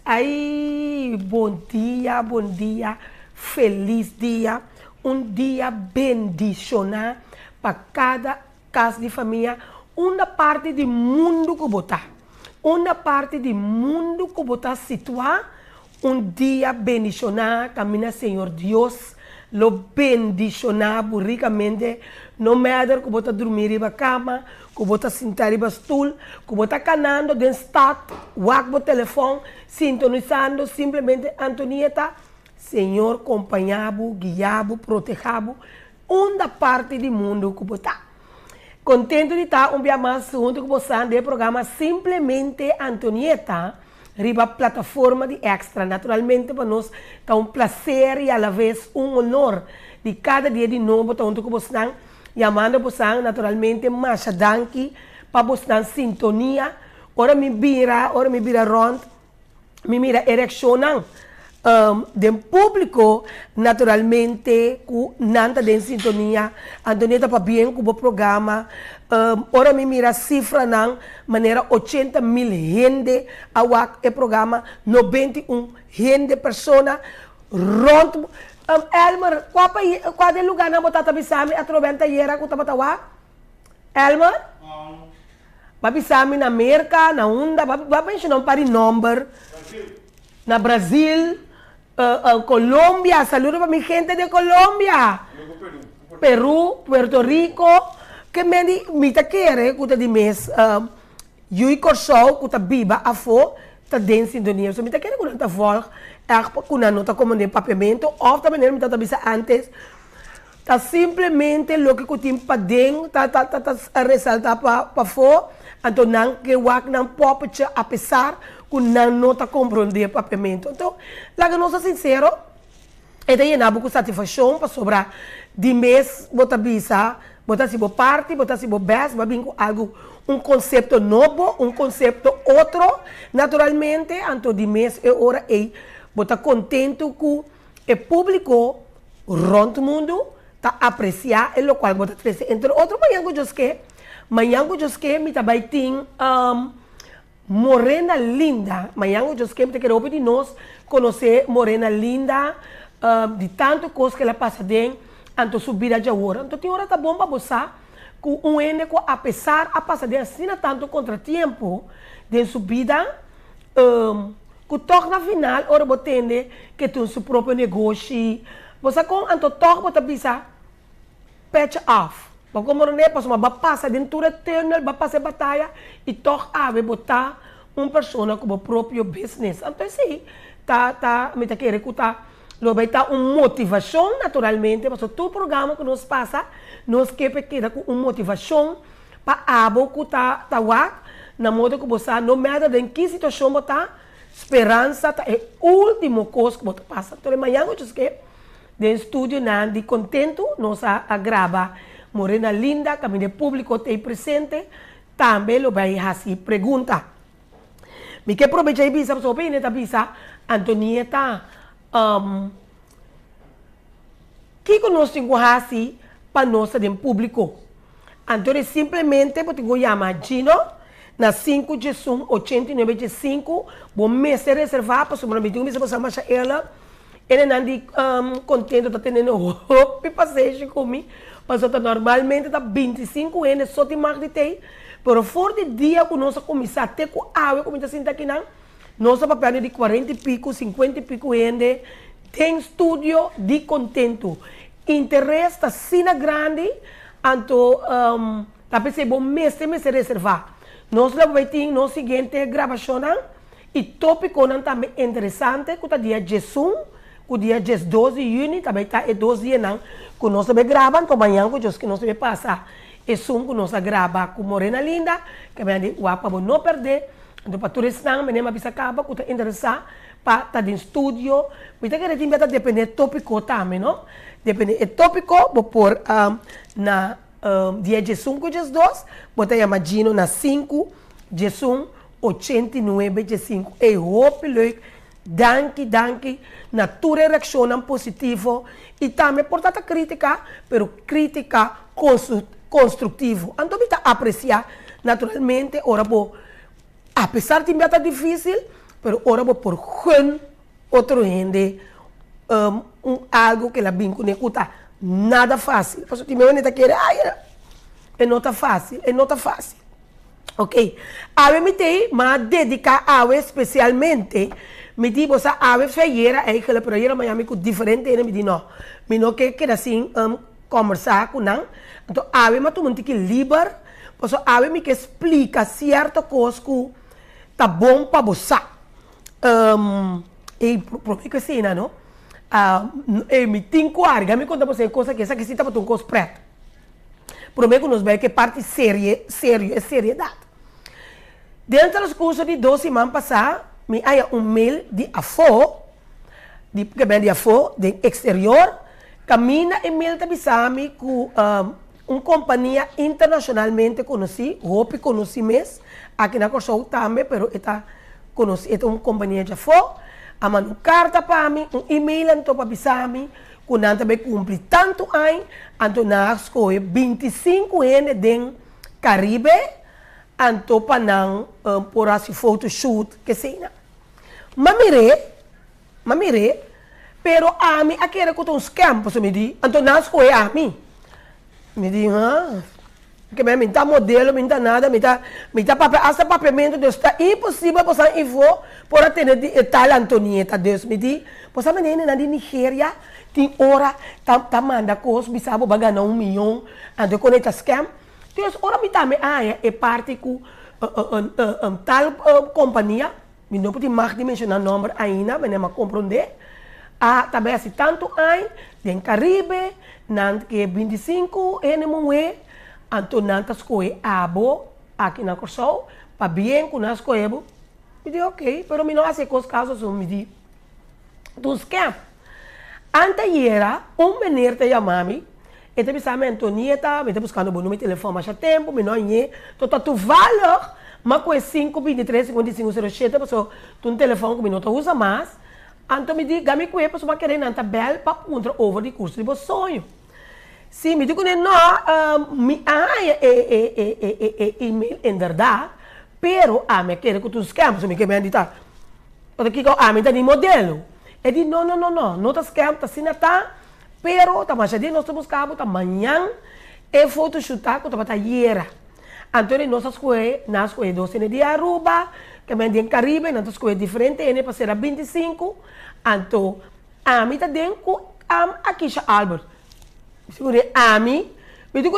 Aí, bom dia, feliz dia, um dia bendicionado para cada casa de família, uma parte do mundo que botar, uma parte do mundo que botar situar, um dia bendicionado, caminha Senhor Deus, lo bendicionado ricamente, no matter que botar dormir em cama, que botar sentar em stool, que botar canando dentro start, o telefone, sintonizando, simplesmente Antonieta, Senhor, acompanhado, guiado, protegido, uma parte do mundo que botar. Contento de estar dia mais junto com você no programa Simplesmente Antonieta, riba plataforma de Extra. Naturalmente, para nós é um prazer e, à vez, um honor de cada dia de novo estar junto com você, chamando você, naturalmente, mais danke, para você em sintonia. Ora me vira rond, me mira erecionando. Do público, naturalmente, com nada de sintonia, Antonieta para bem com o programa. Ora me mira cifra na maneira 80 mil gente a o programa, 91 gente pessoa, rond. Elmer, qual é o lugar na botata bisami a troventa era com tabatawa? Elmer? Babisami na América, na Onda, babisami não para number. Na Brasil, Colômbia, saludo para minha gente de Colômbia. Peru, Puerto Rico, que me tá querendo, que tá de mês, Yui Corsou, que tá viva, a fo, tá dentro de sintonia. So, me tá querendo que não tá volta, que não tá comandando papiamento, ou também me tá avisa antes, tá simplesmente o que eu tenho para dentro, tá ressaltar para fo, então não que o ac não pode apesar que não está compreendendo o papiamento. Então, lá que nós sincero, é de llenar com satisfação para sobrar de mês, botar bisa, botar se parte, botar se best, vai vir com algo, um conceito novo, um conceito outro, naturalmente, então de mês é hora aí, botar contente com o público, rond o mundo, tá apreciar, é o qual botar trazer, entre outros, manhã que eu me também tem, Morena Linda, amanhã eu quero de nós conhecer Morena Linda, de tanto coisa que ela passa dentro, antes de subir a hora. Então, tem hora tá bom para você, com um ene, apesar de passar dentro, assim, tanto contratempo, de subida, que toca na final, hora você entende que tem o seu próprio negócio. Você, quando toca, você pensa, patch off. Mas como não é, vai passar dentro do túnel, vai passar batalha e toca a botar uma pessoa com o próprio business. Então, sim, me está querendo escutar. Vai estar uma motivação, naturalmente, porque todo programa que nós passa, nós queremos com uma motivação para a que está na moda que você não medo em que situação você está, esperança é a última coisa que você passa. Então, amanhã eu disse que no estúdio, de contento, nós grava Morena Linda, que o público tem presente, também lo vai fazer pergunta. Me quero aproveitar e bisa, só para ir bisa, Antonieta, que nós temos que fazer para nós do público? Então, simplesmente, porque eu chamo Gino, na 5 de 89 de 5, vou me reservar, para sobreviver, eu vou chamar ela, ele não está contente, está tendo roupa para ser comigo. Mas normalmente está 25 anos, só tem mais de ter. Mas fora de dia que nós começamos a ter com água, como está aqui, nós papel de 40 e pico, 50 e pico anos, tem estúdio de contento. Interesse está sendo grande, então, está pensando, me reservar. Nós vamos ter no seguinte gravação, e tópico também interessante, que está dia 11, o dia 12 de junho, também está 12 dias, que nós também gravamos, então amanhã que nós também passar é som que nós grava com Morena Linda, que é o para não perder, então para todos os anos, eu bisa acaba, que está interessado, para estar no estúdio, porque que depende do tópico também, não? Depende do tópico, vou pôr na dia 5 de 12, vou ter imagino na 5 de 89 de 5, e hopelijk, danke, natura reação positivo e também portanto crítica, pero crítica construtivo. Então, me apreciar naturalmente, ora, apesar de estar difícil, pero ahora voy por gun otro gente algo que la vinco ne cuta nada fácil. Por eso te me van a querer, ay, não está fácil, não está fácil. Ok? Ave me tem, mas dedicar ave especialmente, me diz, você ave feira, é que ela para ir a Miami com diferente, me diz, não, me não quer assim, conversar com não. Então, ave, mas tu não tem que livre, por isso ave me que explica certa coisa que tá bom para você. E por que assim, não? Me tem que me conta você coisa que essa que se tá para um coisa preto. Prometo que nos vai que parte séria é seriedade. Dentro dos cursos de 2 semanas passadas, me há mail de AFO, de AFO, de exterior, caminha e mail de Bissami com uma companhia internacionalmente conhecida, Hope conheci mesmo, aqui na Corsol também, mas é uma companhia de AFO, a mano carta para mim, e-mail então para Bissami, que não também cumpre tanto anos, então nós escolhe 25 anos de Caribe, então para não por assim photoshoot que seja. Mamire, pero a mim aquele que tem uns campos me diz, então nós escolhe a mim, me diz, que me dá modelo, me dá nada, me dá papel, essa papeamento Deus está impossível para ir por atender tal Antonieta Deus me diz, você menina na Nigéria tem hora tá manda coisa, bisabo vai ganhar 1 milhão, ando conecta scam. Então, ora me também é parte com tal companhia, me não pode mais mencionar o nome ainda, mas não compreender. Também assim tanto aí, em Caribe, não que 25 NMUE, então não tá escolhe abo aqui na Corsol, para bem com nós escolhemos. Me diz ok, pero me não hace coisas casos me diz do scam. Antes era, menino te chamava-me, e te pensava, Antonieta, me está buscando o número de telefone mais tempo, me não é, então tu valor, mas com 5, 23, 55, 07, pessoa, tu um telefone que me não usa mais, então me diga, me conhece, pessoa, querer não tá bem para contra over de curso de sonho. Sim, me digo, não, me e-mail em verdade, pero, me quer que tu esquemas, me quer me ditar, porque que me dá de modelo. Ele disse, não está esquema, está assim, está, pero, tá mais nós estamos buscando, tá amanhã, é photoshoot, que tá iera. Então, nós escolhemos 12 de Aruba, que vem em Caribe, nós escolhemos diferente, para ser a 25, então, a mim está dentro, aqui já Albert. Seguro, a mim, me digo,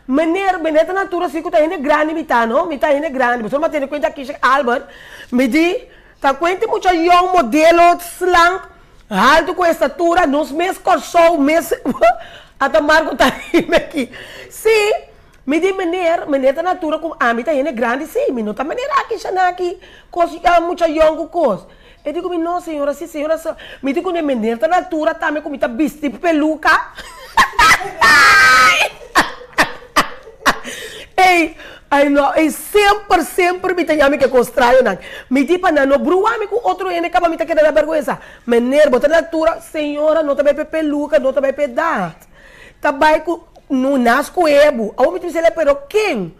menina natura, se está indo grande, me está indo grande, mas eu não tenho conta aqui já Albert, me diz, tá conhecendo muito young modelo slang, alto com estatura, nos meus corsos, até Marco tá aqui. Sim, me diz menina natura com a mim tá indo grande, sim, me não tá menina aqui já aqui, coisa muito young coisa. Eu digo, não senhora, sim senhora, me digo menina natura também como tá vestido peluca. Ei, ai não, e sempre me tem que constrói não. Me diz para não bruar-me com outro ene que me tá querendo vergonha. Menino, botar na altura, senhora, não tá bem peluca, não tá bem pedate. Tá bem com no nasco ebo. A me diz ele, pero quem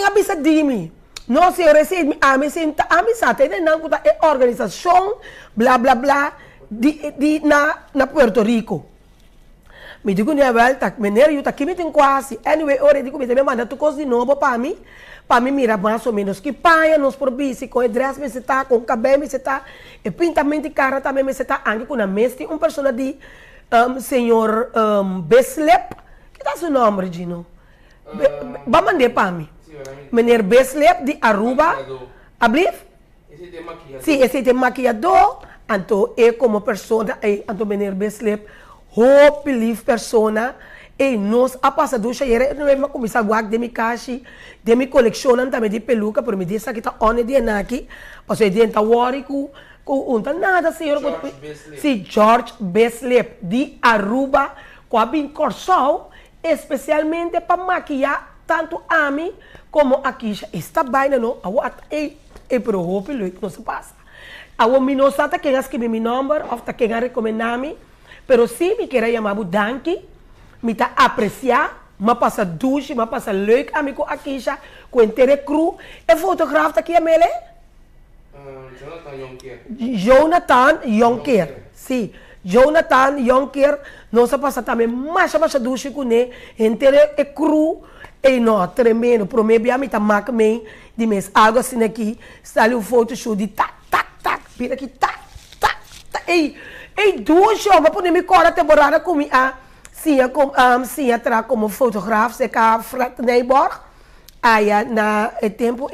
avisa de mim? Não, senhora, se a me senta, a me sata, ele não tá organização, blá blá blá, na Puerto Rico. Me digo, menino, eu aqui me tenho quase. Anyway, ora, eu digo, me manda tu coisa de novo para mim mira mais ou menos que paia, nos provísi, com dress me está, com cabelo me está, e pintamento de cara também me está, aqui com a mestre, uma pessoa de senhor Beslep, que tá seu nome, Gino? Vai mandar para mim. Menino Beslep de Aruba, abriu? Sim, esse tem maquiador, então, eu como pessoa, então, menino Beslep, hope live persona e nós a passaducha era não é uma começar a guardar de minha caixa de minha coleção também de peluca por me dizer que tá onde de aqui passei dentro worry com nada senhor sim George Beslep de Aruba com a bem corsol especialmente para maquiar tanto a mim como a Kisha está bem não e pro hope live não se passa a o minosata que escreve meu número ou tá que recomendar me pero se me quer chamar o danke, me tá apreciar, me passa douche, me passa leuk, amigo aqui já, com inteiro cru, e fotógrafo aqui a mele? Jonathan Jonker. Jonathan Jonker. Sim. Jonathan Jonker, nossa passa também mais duche com ele, inteiro é cru, e não, tremendo, para mim, a mim tá maca bem, de mês, algo assim aqui, está ali o foto show de tac, tac, tac, vira aqui, tac, tac, tac, duche, mas por me cora temporada comigo, sim, atrás como fotógrafo, se cá, Fred Neighbor, aí, na tempo,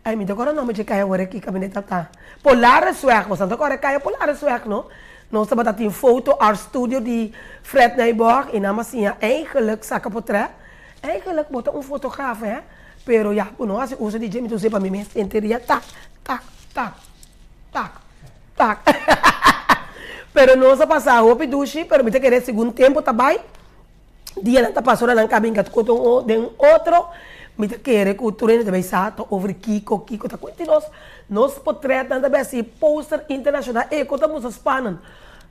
ai, me dá agora o nome de caia agora aqui, cabinete tá. Polarisweg, mas agora caia Polarisweg, não? Nós estamos aqui em foto, art studio de Fred Neighbor, e nós assim, eigenlijk, saca por trás, eigenlijk, bota fotógrafo, hè? Pero ja, nós usa de Jamie, tu sei para mim, mas enteria, tac, tac, tac, tac, tac. Pero nós passar roupa e duche, pero me tem que querer segundo tempo, tá bem? Dia não tá passando na cabine, que tu outro, me querer cultura também sabe over Kiko tá continuando nos portretos também assim poster internacional e conta muito spannend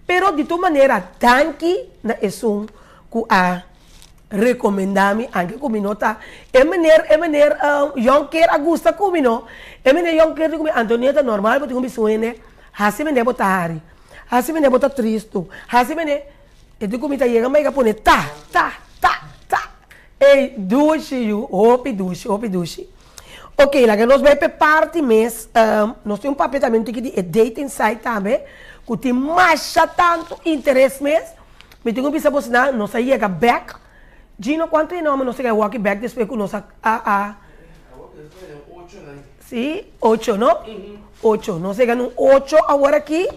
pero de toda maneira danke na esum ku a recomendar-me anche come nota é maneira Jonker Augusta como não é maneira Jonker como Antonieta normal porque como suene hasi me botari hasi me bota tristo hasi me e tu como tá chega mais que pone tá ei, duche, hope duche. Ok, lá que nós vamos para parte mês, nós temos um papel também aqui de dating site também, que tem mais tanto interesse mês, mas tem que pensar você nós chega back, Gino, quanto é nome, nós chega walk back, depois que nós sim, 8, não? 8, nós chega no 8 agora aqui,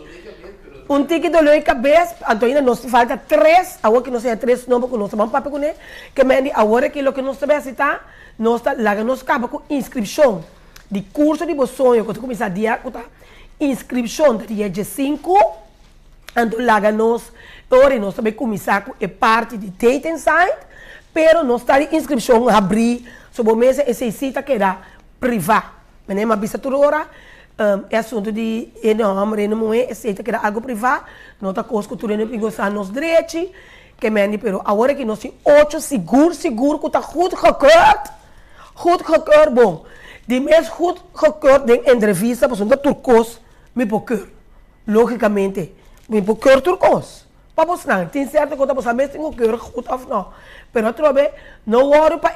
ticket de lei cabeça, então ainda nos falta 3, agora que nós temos 3 nomes, que nós vamos papel com ele, que me agora que o que nós sabemos está, nós lá nós acaba com inscrição de curso de sonho, que começa a dia, inscrição de dia 5, então lá nós, agora nós também começar com a parte de dating site, pero nós está de inscrição abrir, sobre o mês esse site que era privado, mas nem uma vista toda hora. É assunto de enorme, não é aceita que era algo privado, não está coisa que não tem gostar nos direitos, que me pero agora que nós temos 8 seguro que está goed gekeurd, bom, de mais goed gekeurd de entrevista, porque não turcos, me procura, logicamente, me procura turcos, para você não, tem certo que você mesmo tem que keur goed of não, pero outra vez, não worry para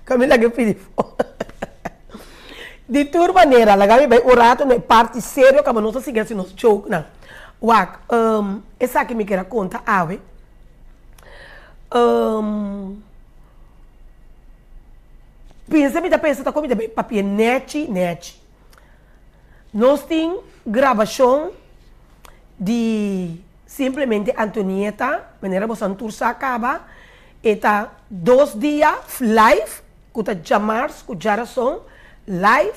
Camila que pediu. De toda maneira, lá vai o rato na parte séria que nós seguimos nos show, não. Wak, essa que me quer contar, ave. Pensa tá comida bem, papel net. Nós tem gravação de simplesmente Antonieta, maneira você não tursa acaba, e tá 2 dias live, com tá chamars, com geração live,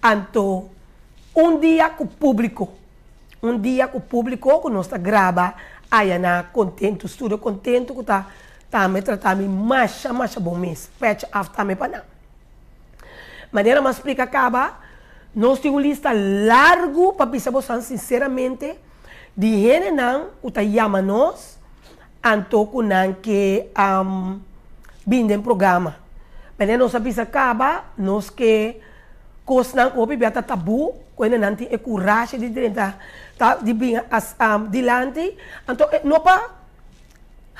então dia com o público, que nós está grava, aí na contento, estudo contento, que tá me tratando mais bom mês, patch after me para não. Maneira mais explica acaba, nós temos uma lista largo para pensar você sinceramente, de gente não, que tá chama nós, então que não que vinde programa. Mas nós sabemos acaba, nós que coisa não houve bem tabu, quando não tem coragem de tentar de bem adiante, então não para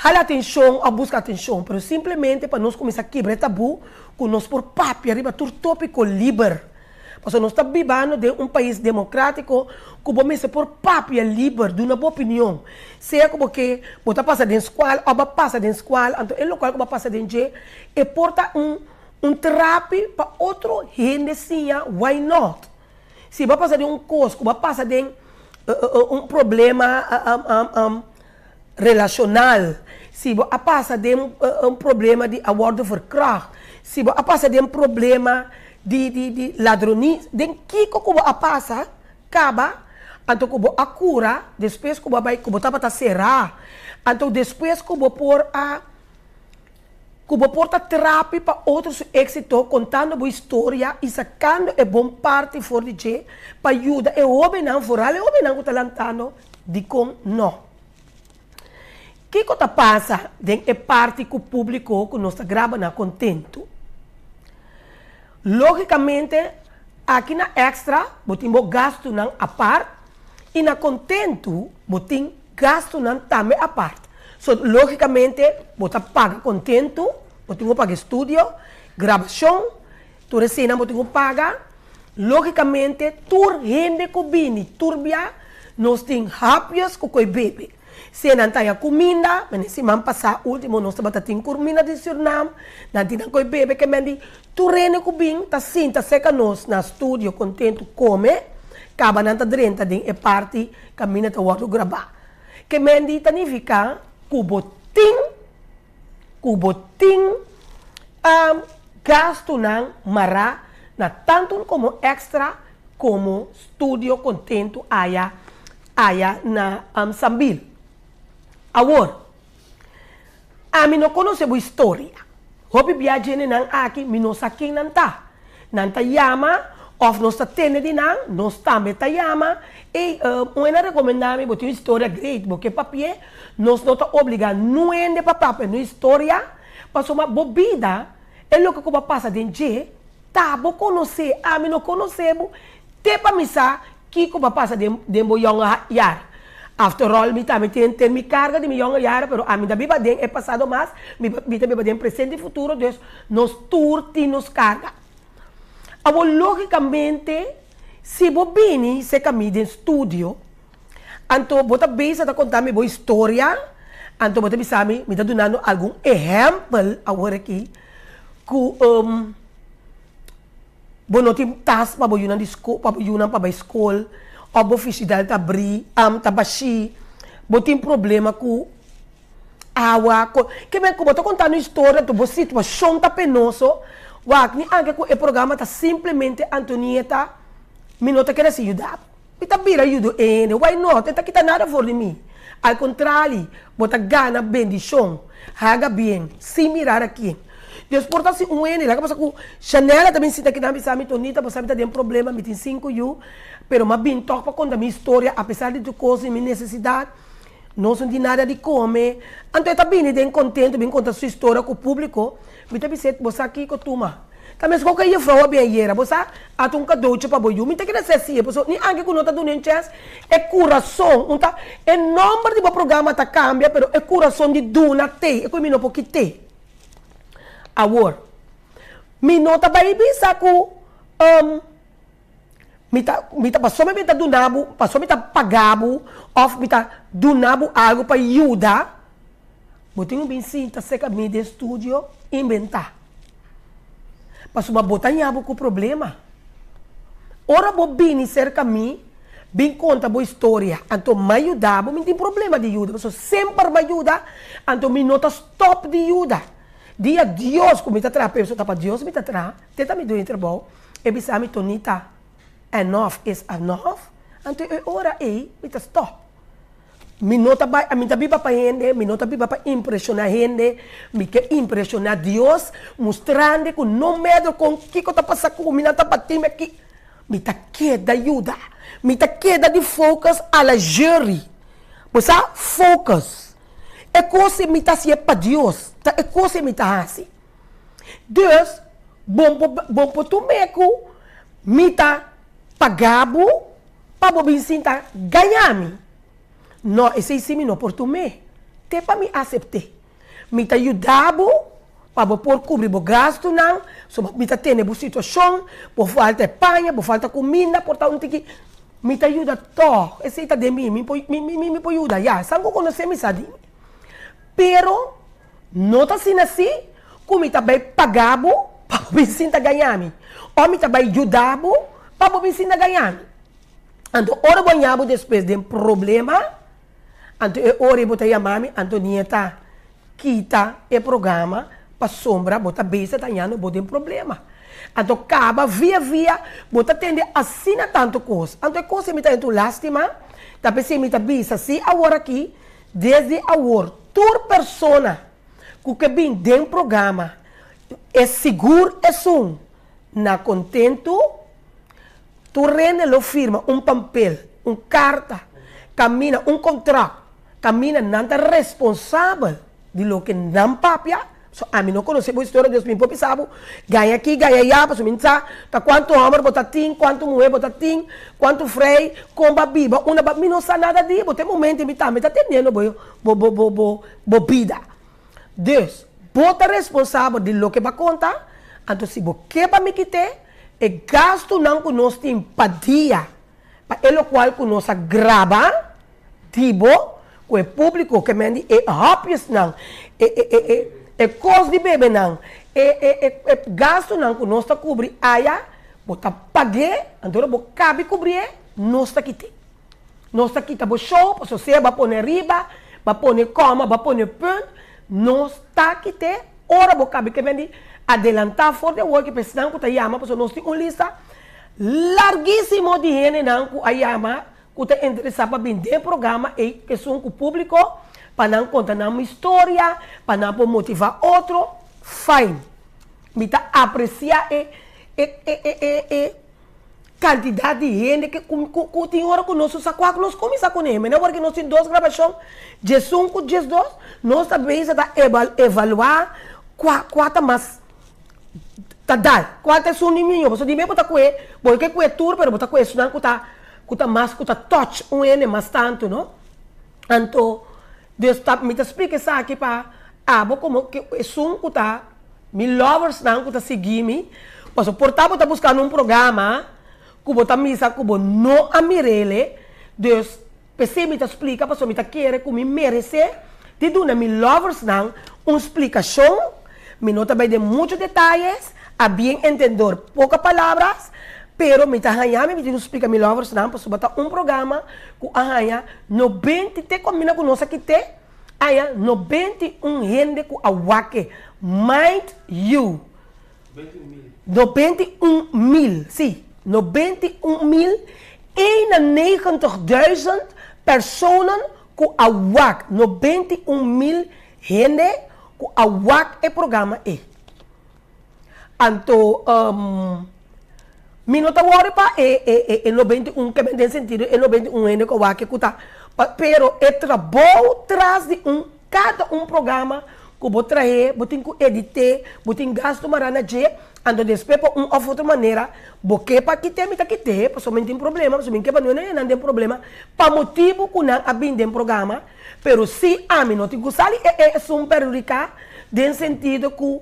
dar atenção ou buscar atenção, mas simplesmente para nós começar a quebrar tabu, com nós por papo arriba todo tópico livre, porque nós estamos vivendo de país democrático, que começa por papo livre, de uma boa opinião, seja como que você passa de escola ou passa de escola, então é local que você passa de dia e porta terapia para outro gente assim, why not? Se vai passar de cosco, vai passar de problema relacional, se vai passar de problema de aborto verkracht, se vai passar de problema de ladronismo, de que vai passar, acaba, então que vai a cura, depois que vai para serrar, então depois que vai pôr porta terapia para outros êxitos, contando boa história e sacando a boa parte fora de você, para ajudar o homem não, fora o homem não que está lantando, de com não. O que está passando? É parte que o público que nós gravamos contento. logicamente, aqui na extra, você tem gasto não a parte, e na contento, você tem gasto não também a parte. So, logicamente, você paga contento, você tem que pagar estúdio, gravação, tu recena, você tem que pagar. Logicamente, tu rende com bini, turbia, nós temos rápidos com o bebê. Se não tem comida, mas se man passar último, nós temos comida de Suriname, não temos com o bebê que me diz, tu rende com bini, tá sim, tá seca nós, na estúdio, contento, come, acaba não tá drenta, é parte, caminha, tá o gravar. Que me diz, significa, kuboting, gasto não, mará, na tanto como extra, como estúdio, contento, aya na Sambil. Agora, a mim não conhece a história. Hopi viagem não aqui, me não sabe quem não está. Não está yama, ou não está tendo de não também está yama. E uma recomendada, botar uma história grande, porque papier, nós não está obrigado, não é de papel, não história, passou uma bobida, é o que passa dentro de, tá, vou conhecer, a mim não conhecemos, tem para me saber que passa dentro de yar. After all, me também tem minha carga de milhão de anos, mas a minha vida é passado mais, minha vida é presente e futuro, então nós turti nos carga. Agora, logicamente, se você vem, se caminha em estúdio, então você bisa a contar minha história, então você bisa me está dando algum exemplo agora aqui, que você não tem task para você na escola, ou você fica de abrir, baixi, você tem problema com água, que bem como eu estou contando história, você situação está penoso, o programa está simplesmente Antonieta, me não está querendo se ajudar. Me está vira ajuda ainda, why not? Não está nada for de mim. Ao contrário, você ganha bendição, haga bem, se mirar aqui. Deus porta se ele, lá que passa com Chanel também se aqui na missa, me tonita, você tem um problema, me tem 5 anos, pero mas bem toca para contar minha história, apesar de tu coisa e minha necessidade, não sou de nada de comer. Então está bem, bem contente, bem contar sua história com o público, me tem que você aqui com turma. Também se qualquer frau bem era, você a tu nunca doce para boiu, me tem que ser assim, porque nem alguém que não está dando chance, é coração, não tá, é número de programa tá cambia, pero é coração de duna te, é como não porque te. Agora, me nota bem saco, passou me tá donabo, passou me tá pagabo, ou me tá donabo algo para ajudar, eu tenho bem sim, tá seca me de estúdio, inventar. Passou uma botanhabo com problema. Ora, vou bem cerca a mim, bem conta boa história, então me ajudar, não tem problema de ajuda, mas sempre me ajuda, então me nota stop de ajuda. Dia Deus, como está atrás, a pessoa está para Deus, me está atrás, tenta me doer trabalho, e bisa me tonita, enough is enough, então ora me está stop. Me nota ba, a mim também para gente, me nota para impressionar gente, me quer impressionar Deus, mostrando que não medo com o que está passando com me nota para time aqui, me está queda ajuda, me está queda de focus a la jury, você focus. É coisa que me está assim para Deus. É coisa que me está assim. Deus, bom para tu meco, me está pagado para você sentar ganhar-me. Não, esse sim não por tu me. Tem para me aceitar. Me está ajudado para pôr cobrir o gasto não. Me está tendo uma situação, por falta de panha, por falta de comida, por tal que me está ajudando todo. Esse está de mim, me pode ajudar. Já, sabe como você me sabe? Pero, não está assim assim, como está bem pagado para me sentar ganhar-me. Ou me está bem ajudado para me sentar ganhar-me. Então, ora ganhamos depois de um problema, então, ora botar chamar-me, Antonieta, quita o programa, para sombra, botar beça, tá ganhando, botar um problema. Então, acaba, via, botar tende assim tanto coisa. Então, coisa me está indo lástima, tá pensando, me está beça, assim, agora aqui, desde agora, toda pessoa que vem dentro do programa é seguro, é um, na contento, tu rende lo firma papel, carta, camina contrato, camina não é responsável de lo que não papia, So, a mim não conhece a história de Deus, me pensava, ganha aqui, ganha aí, para mim tá quanto homem botar tim, quanto mulher botar tim, quanto frei, comba biba, uma me não sabe nada de, tem momento me tá tendo vida. Deus, bota responsável de lo que vai contar, então se você para me quitar, é gasto não que nós temos para dia, para ele qual que nós grava, tipo, com o público que me é rápido não, é coisa de bebê não, é gasto não que nós cobrir, aí, bota pagar, então vou cabe cobrir, nós está aqui. Nós está aqui, o show, você vai pôr riba, vai pôr coma, vai pôr ponto, nós está aqui, ora vou cabe que vem adelantar for the work, porque senão que chama, porque nós temos uma lista larguíssima de gente não que chama, que está interessado para vender programa e que são com o público, para não contar uma história, para não motivar outro, fine. Me está apreciar quantidade de gente que tem hora que nós sacamos, nós começamos com ele, não porque nós temos 2 gravações, de 5, de 2, nós também estamos evaluar quanto mais tá dar, quanto é o nível, você diz, botar com ele, porque com ele tour, mas botar com ele, senão que tá mais, que tá touch, ele mais tanto, não? Então, Deus me explica isso aqui para, como que é que tá, me lovers não, que tá seguindo, mas o portátil tá buscando programa, que botar missa, que não amirele, Deus, pensei me explica, porque me quer que me merece, de dar me lovers não, uma explicação, me não também de muitos detalhes, a bem entender poucas palavras, pero me arranha, me explica me lovers não, para botar programa que arranha 90 te combina com nós aqui te, aí 91 gente que awake, mind you, 91 mil, sim, 91 mil e 90.000 pessoas que awake, 91 mil gente que awake é programa é. Então, me não está worried para é 91 que tem sentido, é 91 gente que awake que tá, pero é trabalho atrás de cada programa que vou trazer, vou ter que editar, vou ter que gastar marana de, ando depois para uma outra maneira, porque para que tem, para somente tem problema, somente que não tem problema, para motivo que não abinde programa, pero se a mim não te gostar, é um perjudicar, de sentido que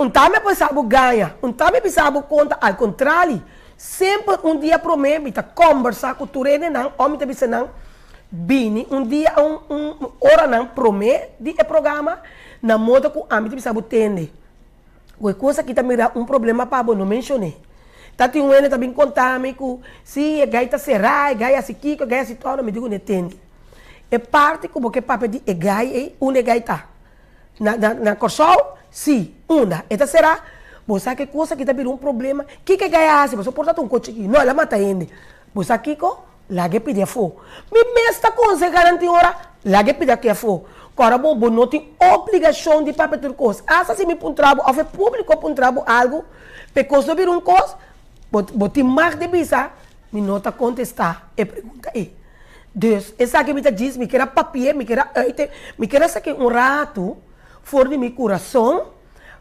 time pensava ganha, time pensava conta, ao contrário, sempre dia promete, conversar com o turene não, homem te disse não, bini, dia hora não promete de programa, na moda que a mim te pensava tende. Qualquer coisa que também dá problema para não mencionar. Tá tem um também contar-me que se a gaita será, a gaia se kiko, a gaia se torna, me digo não tende. É parte como que papo de gaia e uma gaita. Na corsol, sim, uma. Esta será, você que coisa que também problema, que gaia hace, você porta um coche aqui, não, ela mata ainda. Você kiko, lá que pedir fogo. Me mesta coisa garantir hora, lá que pedir que fogo. Agora, bom, não tem obrigação de papel de coisa. Essa se me puntrabo, ou é público puntrabo algo, porque se vir coisa, botar mais de visa, me nota contestar e pergunta aí. Deus, essa que me diz, me quer papel, me quer sacar rato fora de meu coração,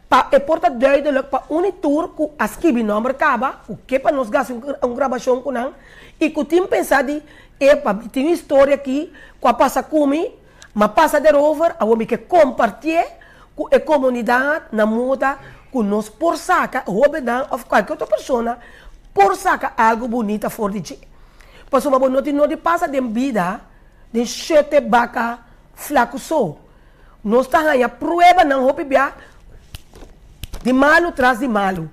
para porta doido para tour que as que o nome acaba, o que para nós gastar uma gravação com não, e que tem pensado de, tem uma história aqui, que a passa comigo, mas passa de over, a homem que compartilha com a comunidade na moda, com nós por saca, ou qualquer outra pessoa, por saca algo bonito fora de ti. Pois uma boa noite não passa de vida, de chete baca flaco só. Nós estamos aí a prova não ropiar de malo traz de malo.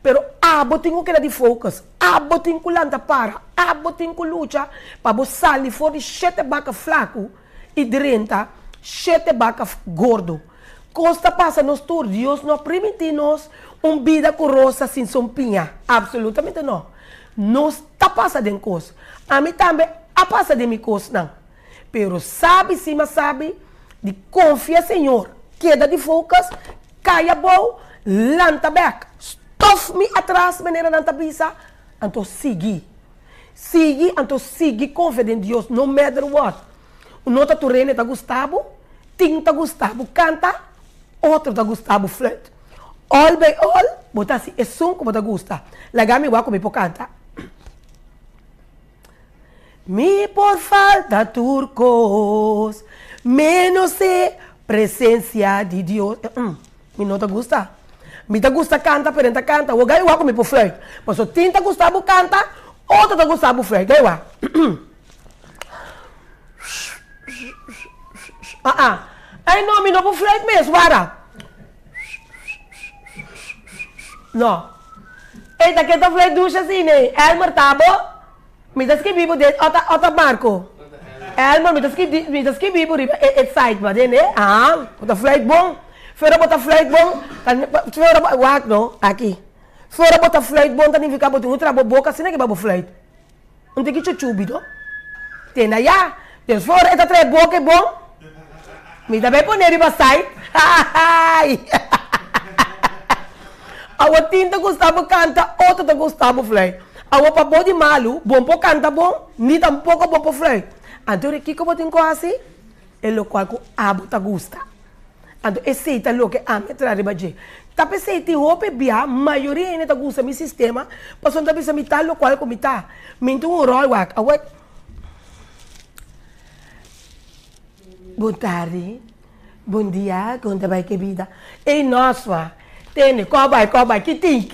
Pero botinho que era de focus, botinho que lanta para, botinho que luta para você sair fora de chete baca flaco e drenta, chete baca gordo. Costa passa nos tour, Deus não permite-nos vida corosa sem sompinha. Absolutamente não. Nós está passando em coisa. A mim também a passa de minha coisa não. Pero sabe, cima sabe, de confia Senhor, queda de focus, caia bom, lanta back, stuff-me atrás, maneira lanta bisa, então siga, então siga, confia em Deus, no matter what. O nota turene tá Gustavo, tinta Gustavo, canta, outro te gusta o flirt. All by all, bota assim, é som como te gusta. Lagami wa como canta. Mi por falta turcos, menos presencia de Dios. Mi no te gusta. Mi te gusta canta, pero não te canta. O gai wa como por flirt. Mas o tinta gusta bu canta, outro te gusta bu flirt. Gai wa. Ai não, mi não por flirt mesmo, wara. No. Eita, que tá flirt ducha assim, né? Elmer tabo. Mi tas que vivo de ota Marco. Elmer, mi tas que vivo riba site ba din eh. Ota flight bom. Fora bota flight bom. Fora wak no, aqui. Fora bota flight bom, tani fica botin outra boca, assim que babo flight. Não tem que chuchubi, no? Tem na ya. Tem fora eta tre boca bom. Mi também poner riba site. Awa tinta Gustavo canta, outro te Gustavo flight. Awa pa body malu, bom po canta bom, ni tampoco bom po flirt. Então, aqui como tem quase, é o qual que abo te gusta. Então, esse é o que a me traz de baixo. Tapi se tem roupa bia, maioria ainda te gusta meu sistema, passou a pensar me tal o qual como tá. Minto rol wak, awa. Boa tarde, bom dia, conta vai que vida. Ei, nossa. Tem, cobai, kiti,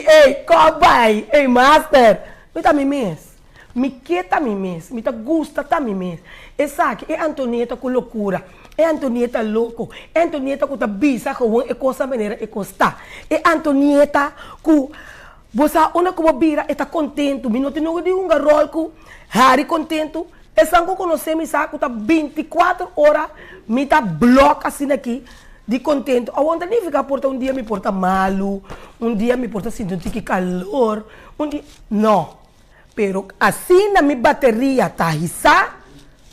ei, cobai, ei, master. Me tá me mês. Me que tá me mês. Me tá gusta tá me mês. Essa aqui é Antonieta com loucura. É Antonieta louco. É Antonieta com tá bisa com é coisa maneira é costa. É Antonieta com você ona como bira está contento. Me não tem nada de rol com Harry contento. Essa que conhecer me saco tá 24 horas. Me tá bloca assim aqui. De contento. Aonde nem ficar porta um dia me porta malo, um dia me porta sentindo que calor, um dia não. Pero assim na minha bateria tá risa,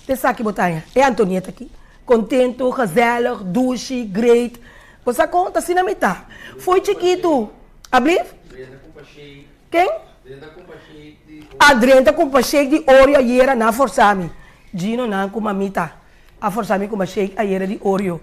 te sabe botanha. É Antonieta aqui, contento, gezellig, douche, great. Você conta assim na metade. Foi chiquito, abrir? Quem? Adriana com shake de Oreo ayer na forçame. Gino na com mamita. A forçame com shake ayer de Oreo.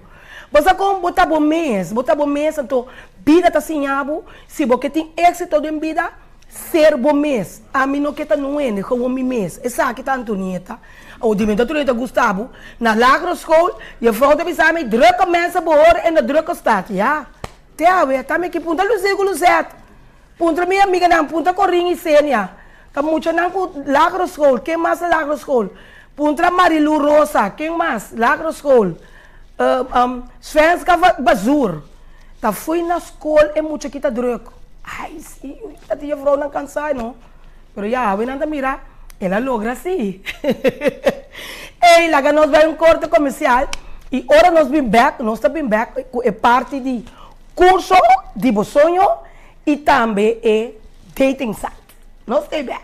Você como botar bom mês, então vida tá assim abo, se você tem êxito em vida, ser bom mês. A mim não que tá não é, como mi mês. Essa aqui tá Antonieta, o dimento Antonieta Gustavo, na Lagro School, e a fraude me sabe, drukke mensen behoren in de drukke stad, ja. Tea, we, tá me que punta Lucigo Luzet, punta minha amiga na punta Corinha e Sênia, tá muito na Lagro School, quem mais é Lagro School? Punta Marilu Rosa, quem mais? Lagro School. Svenska Bazur. Tá fui na escola e muito que tá druk. Ai, sim, tá tia vrouw não cansar, não. Pero já, we nanda mira, ela logra assim. Ei, lá nós vai corte comercial e ora nós bem back, é parte de curso de sonho e também é dating site. Nós stay back.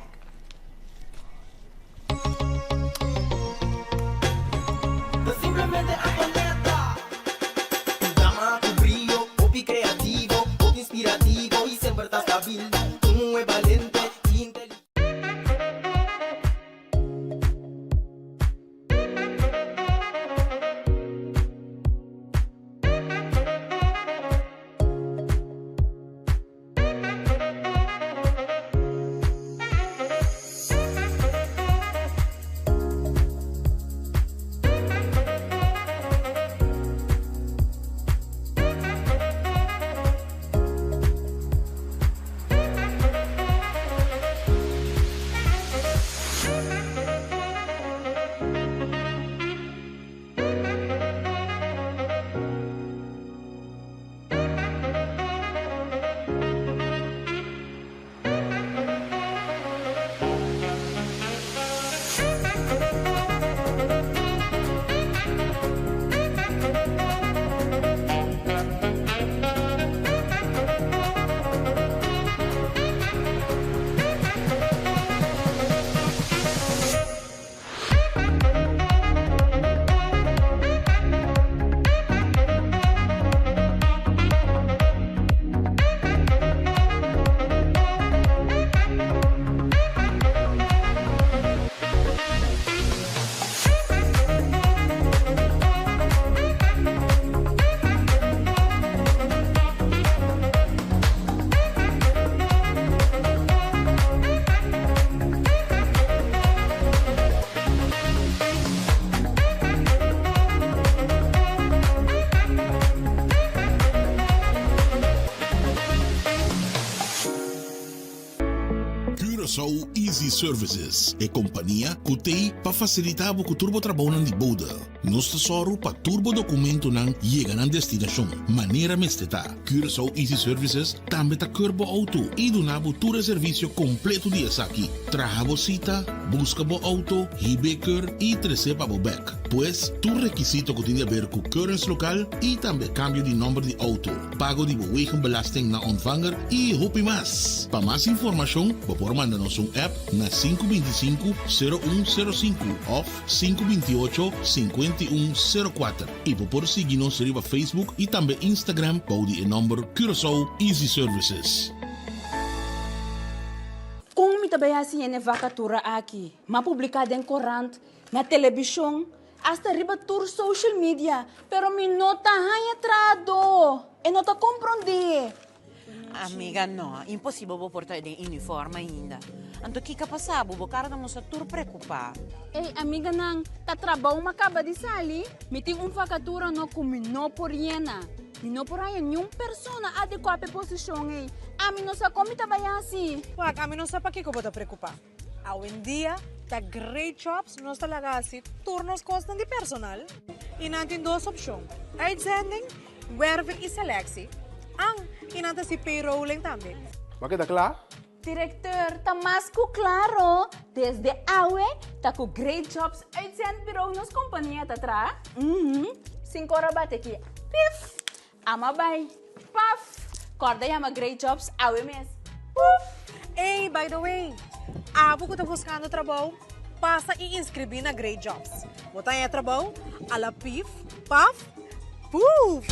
Curaçao Easy Services é companhia que tem para facilitar o turbo trabalho de boda. Nós tesoro para turbo documento não chega na destinação. Maneira mesteta. Curaçao Easy Services também tá curbo auto e do nabo todo serviço completo de aqui. Traga cita, busca bo auto, hibeker e receba bo back. Pois, tu requisito que tem a ver com currency local e também cambio de número de auto, pago de belasting na ontvanger e hopi mais. Para mais informação, por mandar-nos app na 525-0105 ou 528-5104 e por seguir-nos no Facebook e também Instagram para o número Curaçao Easy Services. Kung mitabaya siya na vacatura aqui, mapublicada em corante, na televisão, hasta riba tour social media, pero mi nota hanya trado, e nota compreende. Amiga, no, impossível vou portar de uniforme ainda. Anto que passava, vou cara não se tur preocupar. Ei, amiga nang, ta trabalho macaba de sali, miting vacatura no kumino por yena. Não por aí nenhuma pessoa adequada à posição aí. A mim não sabe como trabalhar assim. Wag, a mim não sabe para que eu vou te preocupar. Hoje em dia, tá great jobs, não está lá assim, turnos costam de personal. E não tem duas opções. Uitzending, werving e selectie. E não tem si payrolling também. Mas está claro? Diretor, tá mais que claro. Desde awe, tá com great jobs uitzend bureau nas companhia tá atrás. 5 horas bate aqui. Pif! Ama bay. Paf! Corda yama great jobs awe mes. Puf! Hey, by the way, abo que tá buscando trabalho, passa e inscrever na Great Jobs. Botar em trabalho, ala pif, paf, puf!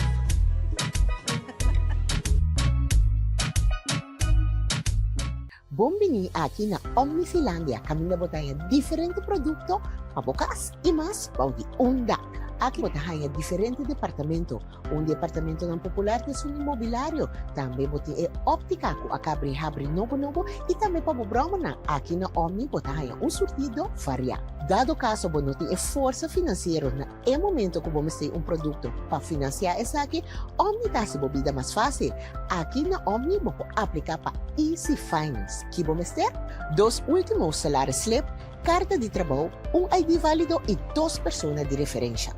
Bombini aqui na Omnifilandia, caminho botar diferente produto, abocas e mais para de onda. Aqui botar diferente departamento. Departamento não popular de um imobiliário. Também botar óptica, com a abre novo e também para o broma. Aqui na Omni botar surtido variado. Dado caso você tem força financeira, é momento que você tem produto para financiar essa aqui, Omni está se bebida mais fácil. Aqui na Omni você aplicar para Easy Finance. Que você ter 2 últimos salários slip, carta de trabalho, ID válido e 2 pessoas de referência.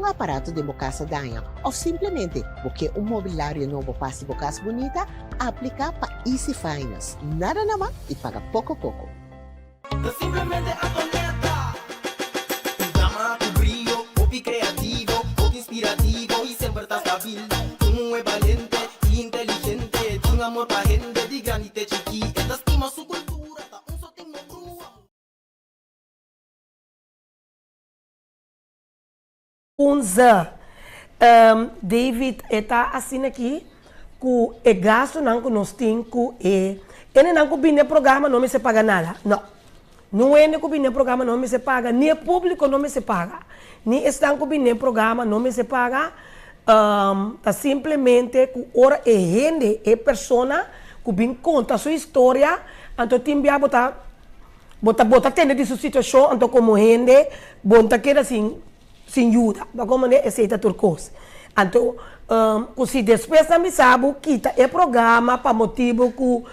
Aparato de bocaça danha ou simplesmente porque mobiliário novo passe bocaça bonita, aplicar para Easy Finance. Nada mais e paga pouco. Simplemente Antonieta. Tu drama, tu brillo, hobby creativo, hobby inspirativo y siempre estás stabil. Tú es valiente y inteligente, tu amor para gente de granite chiqui, estima su cultura, ta un sotingo grua. David está assim aqui, que é gasto não que nós temos, ele não combina programa, não me se paga nada. Não é que combina programa, não me se paga, nem público não me se paga, nem estão combina programa, não me se paga. Tá simplesmente que ora é gente, é pessoa que vem conta sua história, então tem que botar tendo de sua situação, então como gente, bota que assim sem ajuda, como é aceita turcos. Então, se depois não me sabe, quita o programa para motivo que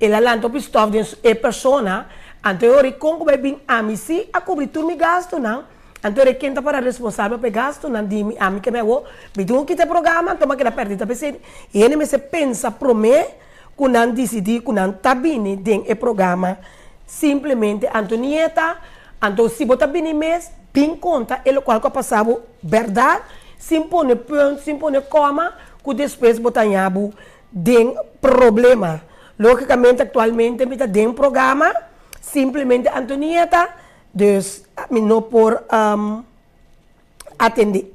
ele lança o estado de pessoa, então eu como vai vir a mim se a cobrir tudo me gasto não, então eu quem está para responsável por gasto não de a mim que me vou, me dou quita programa, toma que a perdida pensei, e ele me se pensa para mim que não decidir que não está bem dentro do programa, simplesmente Antonieta, então se botar bem mês bem conta, ele qual que passava verdade, sem pôr ponto, sem pôr coma, que depois botar em abo tem problema. Logicamente, atualmente, me tem um programa, simplesmente Antonieta, dus, não por atender.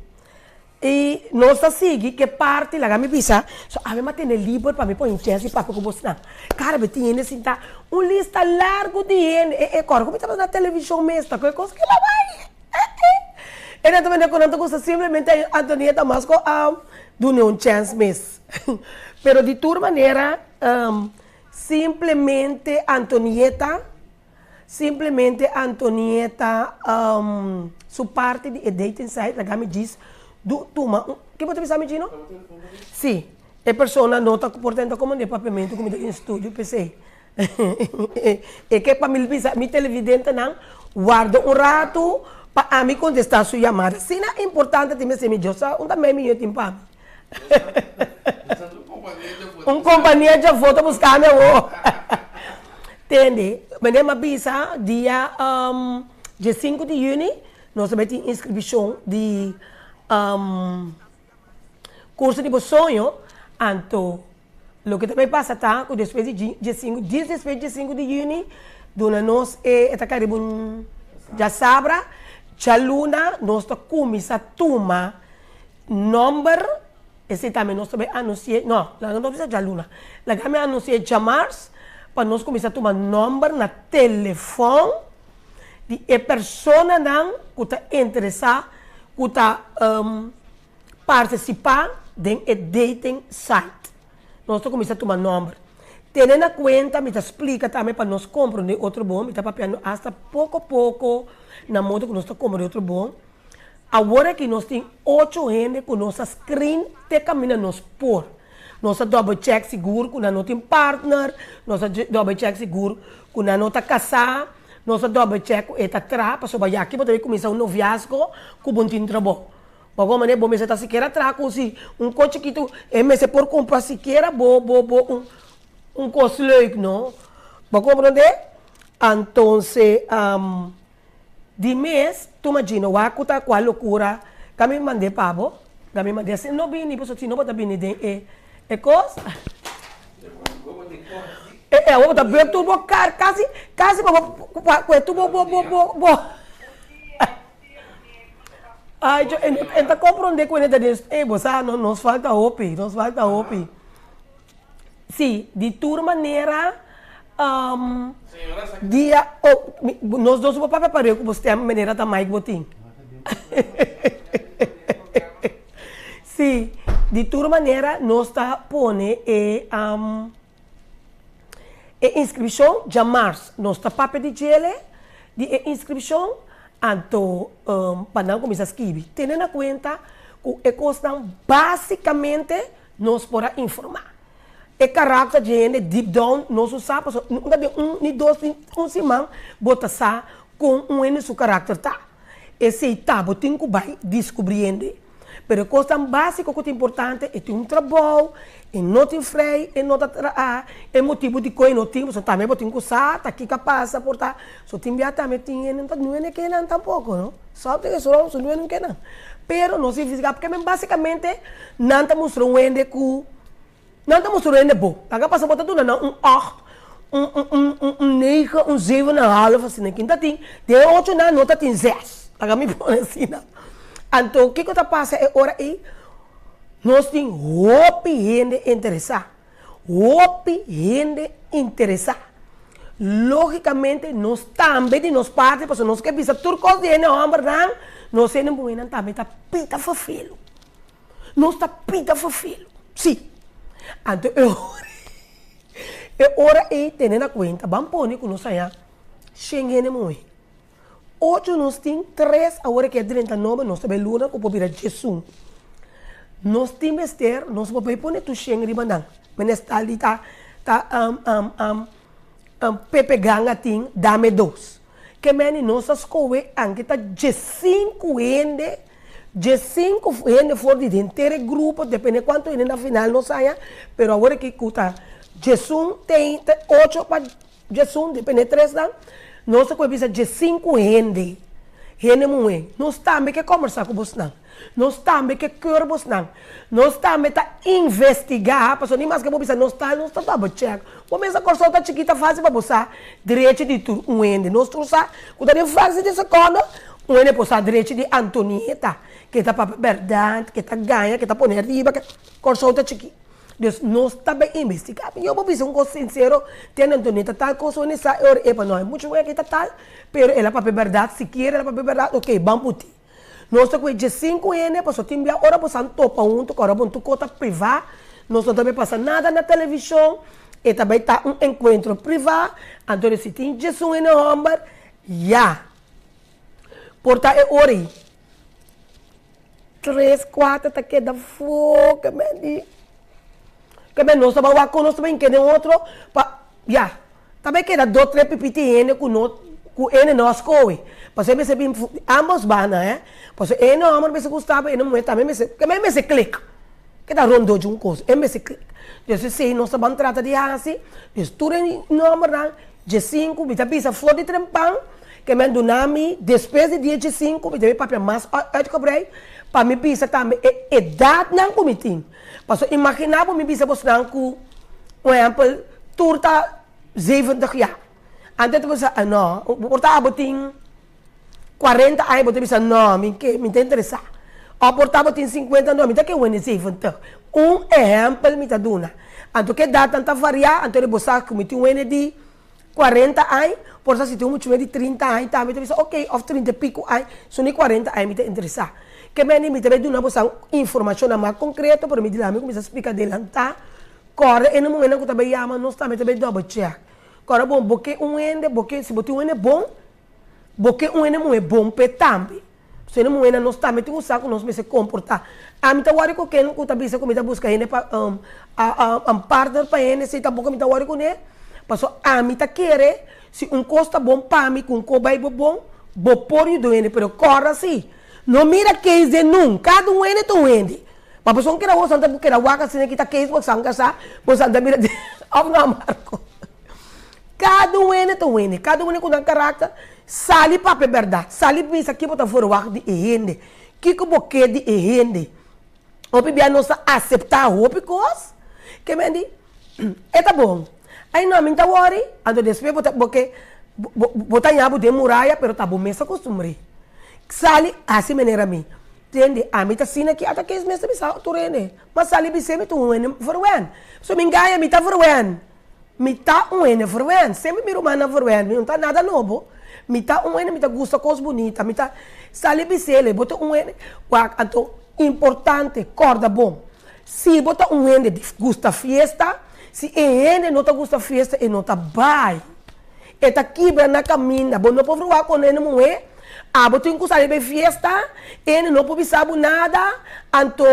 E nós seguimos que parte, lá me visa, só a minha tem livro para me pôr em chance para que você não. Cara, me tem assim, tá, lista largo de gente, como estava na televisão mesmo, tá, coisa que ela vai. Ele também não gosta simplesmente Antonieta mas do não chance mesmo. Pero de toda maneira, simplesmente Antonieta, sua parte de dating site, ela me diz, que você pensa, me diz, não? Sim, a pessoa não está comportando como um departamento, como em estúdio, pensei. E que para mi televidente não guarda rato para mim contestar sua chamada. Se não é importante, tem que ser me jossa, também me eu tenho para mim. Companhia de foto buscar meu. Entende? Mas é uma bisa dia 5 de junho, nós vamos ter inscrição de curso de sonho, então o que também passa tá, que depois de 5 de junho, dona nós está caribo já sabra, já luna, nós está começar a tomar número, esse também nós também anunciar, não precisa já luna, lá também anunciar já março, para nós começar a tomar número na telefone de pessoa não que está interessada, que está participar de dating site. Nós estamos começando a tomar número. Tendo em conta, me explica também para nós compreender outro bom, me está papiando hasta pouco a pouco, na modo que nós estamos compreendendo outro bom. Agora que nós temos 8 gente com nossa screen, te caminha nos por. Nós double check seguro que não tem partner, nós double check seguro que não está casado, nós double check que está atrás, para sobar aqui, para começar noviazgo com bom trabalho. Mas como é bom, você está sequer atrás, com coche que tu, você por comprar sequer, coisa leuk, não? Para compreender? Então, de mês, tu imagina, o que está com a loucura, que me mandei para você, que me mandei assim, não vim, porque se não pode vir, é coisa? Eu vou dar tudo quase para tudo ai, então compreender com ele diz, você nos falta hopi. Sim, de toda maneira, dia, nós dois vamos preparar com você a maneira também que você sim, de toda maneira, nós está pondo inscrição de março, nós está papel de gele de inscrição. Então, para não começar a escrever, tendo em conta que custa basicamente nós podemos informar. O caráter de gente, deep down, nós usamos, nunca de nem dois, semana, bota com seu caráter. Esse etapa tem que vai descobrindo. Mas a coisa básica que é importante é ter trabalho, é não ter freio, é não é motivo de coisa não tem, você também tem que usar, tá aqui capaz de portar, só tem que também tem, não é que não tampouco, não? Só tem que só não é que não. Pero não se física, porque basicamente não está mostrando não está mostrando bom. Tá passa botar tudo não, 8, 9, 7 na half assim, quinta tem, de 8 na nota tem 10. Tá me põe assim, não. Então, o que está passando é hora aí? Nós temos gente interessada. Logicamente, nós também de nós parte, porque nós que visa turcos de gente, nós temos muito também está pita fafelo. Nós está pita fafelo. Sim. Então, é hora aí, tendo em conta, vamos pôr que nós saímos, xengue muito. 8 nós temos 3, agora que é 39, nós temos luna, que pode virar Jesus. Nós temos ter, nós podemos pôr tu xengue riba mas está ali, Pepe Ganga tem, dame 2. Que meni nossa escola, anche está de 5 ende, for de inteiro grupo, depende de quanto ainda na final não saia, mas agora que está, Jesus tem 8 para Jesus, depende de 3 não. Nós começamos de 5 gente muito. Nós também que conversar com você, nós também que querer você, nós também tá investigar, porque nem mais que você nós tá double check. Começa a corção tá chiquita fácil para você, direito de tudo gente. Nós trouxa, quando ele faz de segunda, gente possa direito de Antonieta, que tá para verdade, que tá ganha, que tá pondo arriba, que corção tá chiquita. Deus, nós também investigamos. Eu vou dizer sincero, tem Antonieta tal coisa, nessa hora é para nós. Muito bem que está tal, mas ela para verdade, se quer, ela para verdade, ok, vamos por ti. Nós estamos com 5 anos, para só tem hora para topa agora vamos tu conta privada, nós não também passa nada na televisão, e também está encontro privado, então se tem 18 anos, já. Portanto, é hora aí. 3, 4, está queda fogo, me diz. Que nós estamos com nós também queremos outro, já, Também queda 2, 3 pipiti ene com ene nós coi. Você me se ambos bana, Você ene homem me se gostava, ene mulher também me se clica. Que dá rondo de coisa, me se clica. Eu sei, nós vamos tratar de assim, estuda em nome de 5, me bisa flor de trempão, que me donami, despesa de 5, me deve papel mais cobrei, para me bisa também, idade não comitim. Porque imaginava me bisa você não com, por exemplo, turta 70 jaar. Antes você, não, portava tem 40 anos, você bisa, não, me interessa. Ou portava tem 50 anos, me dá que eu ene 70. Exemplo me dá duna. Anto que dá tanta variar, anto ele bossa que me tem um ene de 40 anos, por se tem um de 30 anos, tá, me dá ok, of 30 e pico anos, só nem 40 anos me dá interessar. Que me dá duna bossa informação mais concreta, para me dizer, me começa a explicar dele, tá? Corre, e no momento que também chama, nós também double check. Corre bom, porque ene, porque se botar ene bom, porque ene não é bom para também. Se não é nós também temos que saber como se comportar. A mim tá worry com quem que tá bisa com me tá busca ele para partner para ele se tá pouco me tá worry com ele. Passou a mim tá querer se costa bom para mim com cobai bom, por do ele, pero corre assim. Não mira que é nunca, cada ele tu ele. Mas pessoa que era o santa porque era waka se que tá que você sanga sa, você anda mira de of não marco. Cada ele tu ele, cada com um caráter. Sali pape verdade, sali bisa que botar fora o de ehende, que boque de ehende. Opi bia nós aceitar opi coisa, que me di, é tá bom. Aí não me tá worry, ando despe botar porque botar nhabo de muralha, pero tá bom mesa costume. Sali assim maneira mim, entende? A mim tá sina que até que es mesa bisa turene, mas sali bisa me tu ene forwen. So me engaia me tá forwen, me tá ene forwen, sempre me romana forwen, não tá nada novo. Me tá ene, me tá gosta coisa bonita, me tá sali bisele, bota ene, quanto importante, corda bom. Se bota ene de gosta fiesta, se ene não tá gosta fiesta, e não tá vai. E tá quebra na caminha, bom não pode falar com ene moe, bota em sali be fiesta, ene não pode saber nada, anto,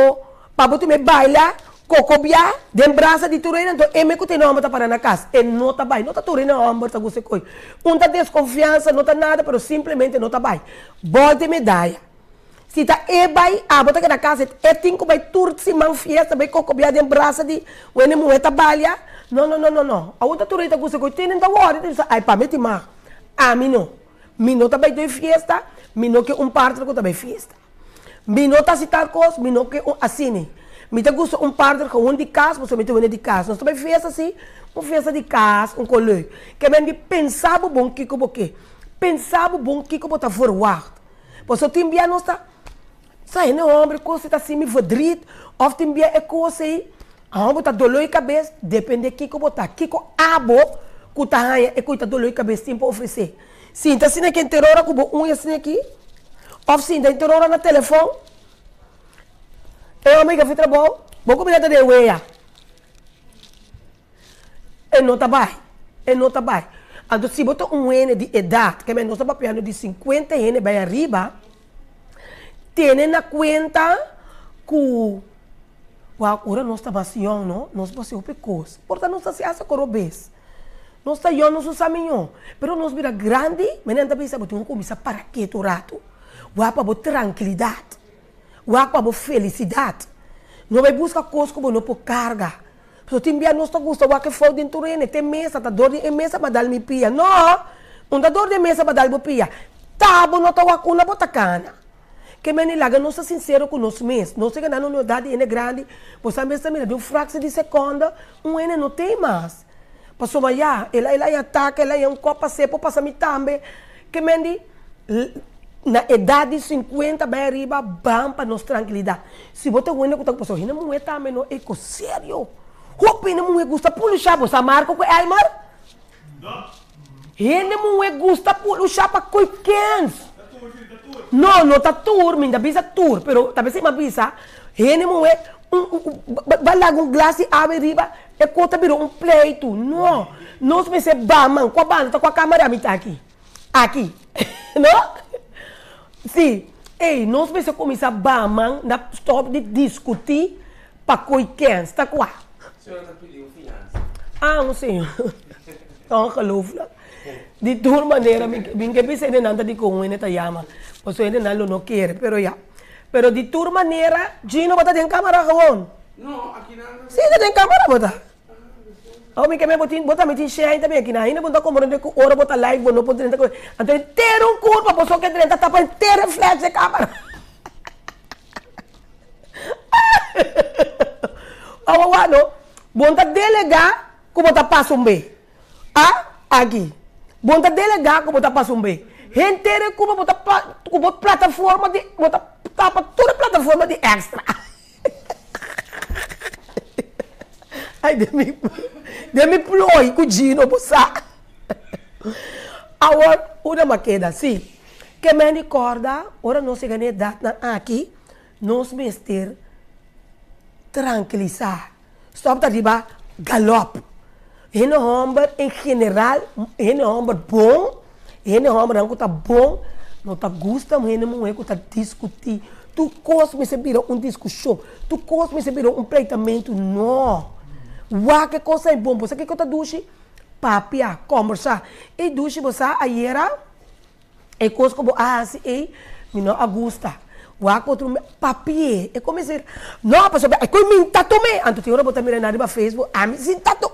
para bota me baila, cocobia, de braça de turena, então me que tem nome para na casa, e não tá bem, não tá turena, não tá gosta coi, tá desconfiança, não tá nada, pero simplesmente não tá bem, bote medalha, se tá vai, bota que na casa, tem que vai turte se man fiesta, vai cocobia de braça de, o ene mulher tá balha, não, a outra turena gosta coi, tem ainda hora, ai para me timar, mim não tá bem de fiesta, mim não que parte que tá bem fiesta, mim não tá citar coisa, mim não que assim. Me gusta partner com de casa, você me tem de casa. Nós também festa assim, festa de casa, colégio. Que me pensava bom que boque. Pensava bom que botar forward. Você tem bem nós tá, sai não homem, coisa tá assim me verdrit, of tem bem é coisa aí. Botar dolor e cabeça, depende que botar. Que abo, que tá raia, que tá dolor e cabeça tem para oferecer. Sim, tá assim aqui em terror, com assim aqui. Of sim, tá em terror na telefone. Eu amiga fui trabalho, vou comer de ueia. E não tá bem, Então se botar ene de idade, que nós estamos falando de 50 ene bem arriba, tem na conta que agora nós estamos assim, não? Nós vamos ser coisa. Portanto, nós estamos assim, corobês. Nós estamos não somos pero nós vira grande, mas não está pensando, vamos começar para que tu rato? Para tranquilidade. Para felicidade. Não vai buscar coisas como não por carga. Se tem bem não está gosta, que foi dentro do tem mesa, tá dor de mesa para dar me pia. Não dá dor de mesa para dar me pia. Tá bom, não tá na botacana. Que me laga não ser sincero com nós mesmos. Não sei que na unidade é grande, você mesmo também de fração de segunda, ene não tem mais. Passou amanhã, ela ataca, ela é copa seco, passa me também. Que me na idade de 50 bem arriba, vamos para nossa tranquilidade. Se você não está com pessoa, não é também, não é sério. Roupa não é gosta puxar, você marca com Aymar? Não é gosta puxar para quem? Não está tour, ainda bisa tour, pero talvez uma bisa, não é vai lá com glace abre riba, e conta virou pleito. Não, nós vamos ser bam, com a banda, com a câmera, me tá aqui. Não? Sim, nós vamos começar a na stop de discutir para quem está com a. A senhora está pedindo finanças. Não sei. Ongelooflijk. Die tour manera, minke bisa ina nanta di kung ina tayama. Paso ina nalo no quiere, pero ya. Pero di tour manera, Gino bata din camera gewoon. No, aqui nada. Sim, tem camera bata. Oh, minke me bota me tin share também aqui na ina bota como não com hora bota live, não pode tentar. Então inteiro um curva, paso que tenta tapa inteiro flash de câmera. Awawano, bonta delegar como tá passando. Ah, aqui. Bonta delegar como tá passando. Inteiro como bota plataforma de bota tapa toda plataforma de extra. Ai, demi ploi com Gino bossa. Agora, uma maqueda assim, que me recorda, ora não se ganha data aqui, nos mestre tranquilizar. Stop tá riba galop. Ele homem em geral, ele homem bom, ele homem não tá bom, não tá gosta, mas ele não é que tá discutir. Tu cosme se virou discussão, tu cosme se virou pleitamento, não. Uau, que coisa é bom, você que tá duche, papia, conversar. E duche você aí era, e coisa como assim, e não agusta. Uau, outro papie, e como dizer, não, pessoal, é como me tatume, anto tem hora botar mirar na Facebook, a mim sim tatu.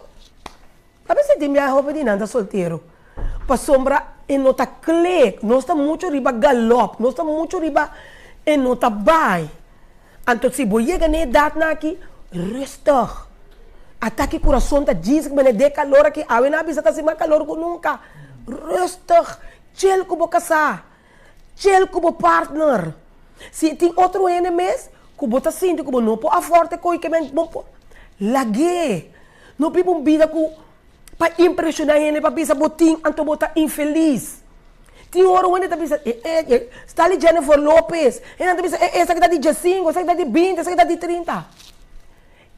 Sabe se tem minha roupa de nada solteiro, para sombra e não tá clique, não está muito riba galop, não está muito riba e não tá bai. Anto se vou chegar na idade aqui, rustig. Ataque coração tá diz que me dê calor aqui, a na bisa tá mais calor que nunca. Rustig, chill com o casar, chill com o partner. Se tem outro enemies, que você sente que não pode forte coi que men bom lagi. Não pipo vida que para impressionar ele para bisa botin anto bota infeliz. Tem hora onde tá bisa está ali Jennifer Lopez, ela tá bisa essa que dá de 5, essa que dá de 20, essa que dá de 30.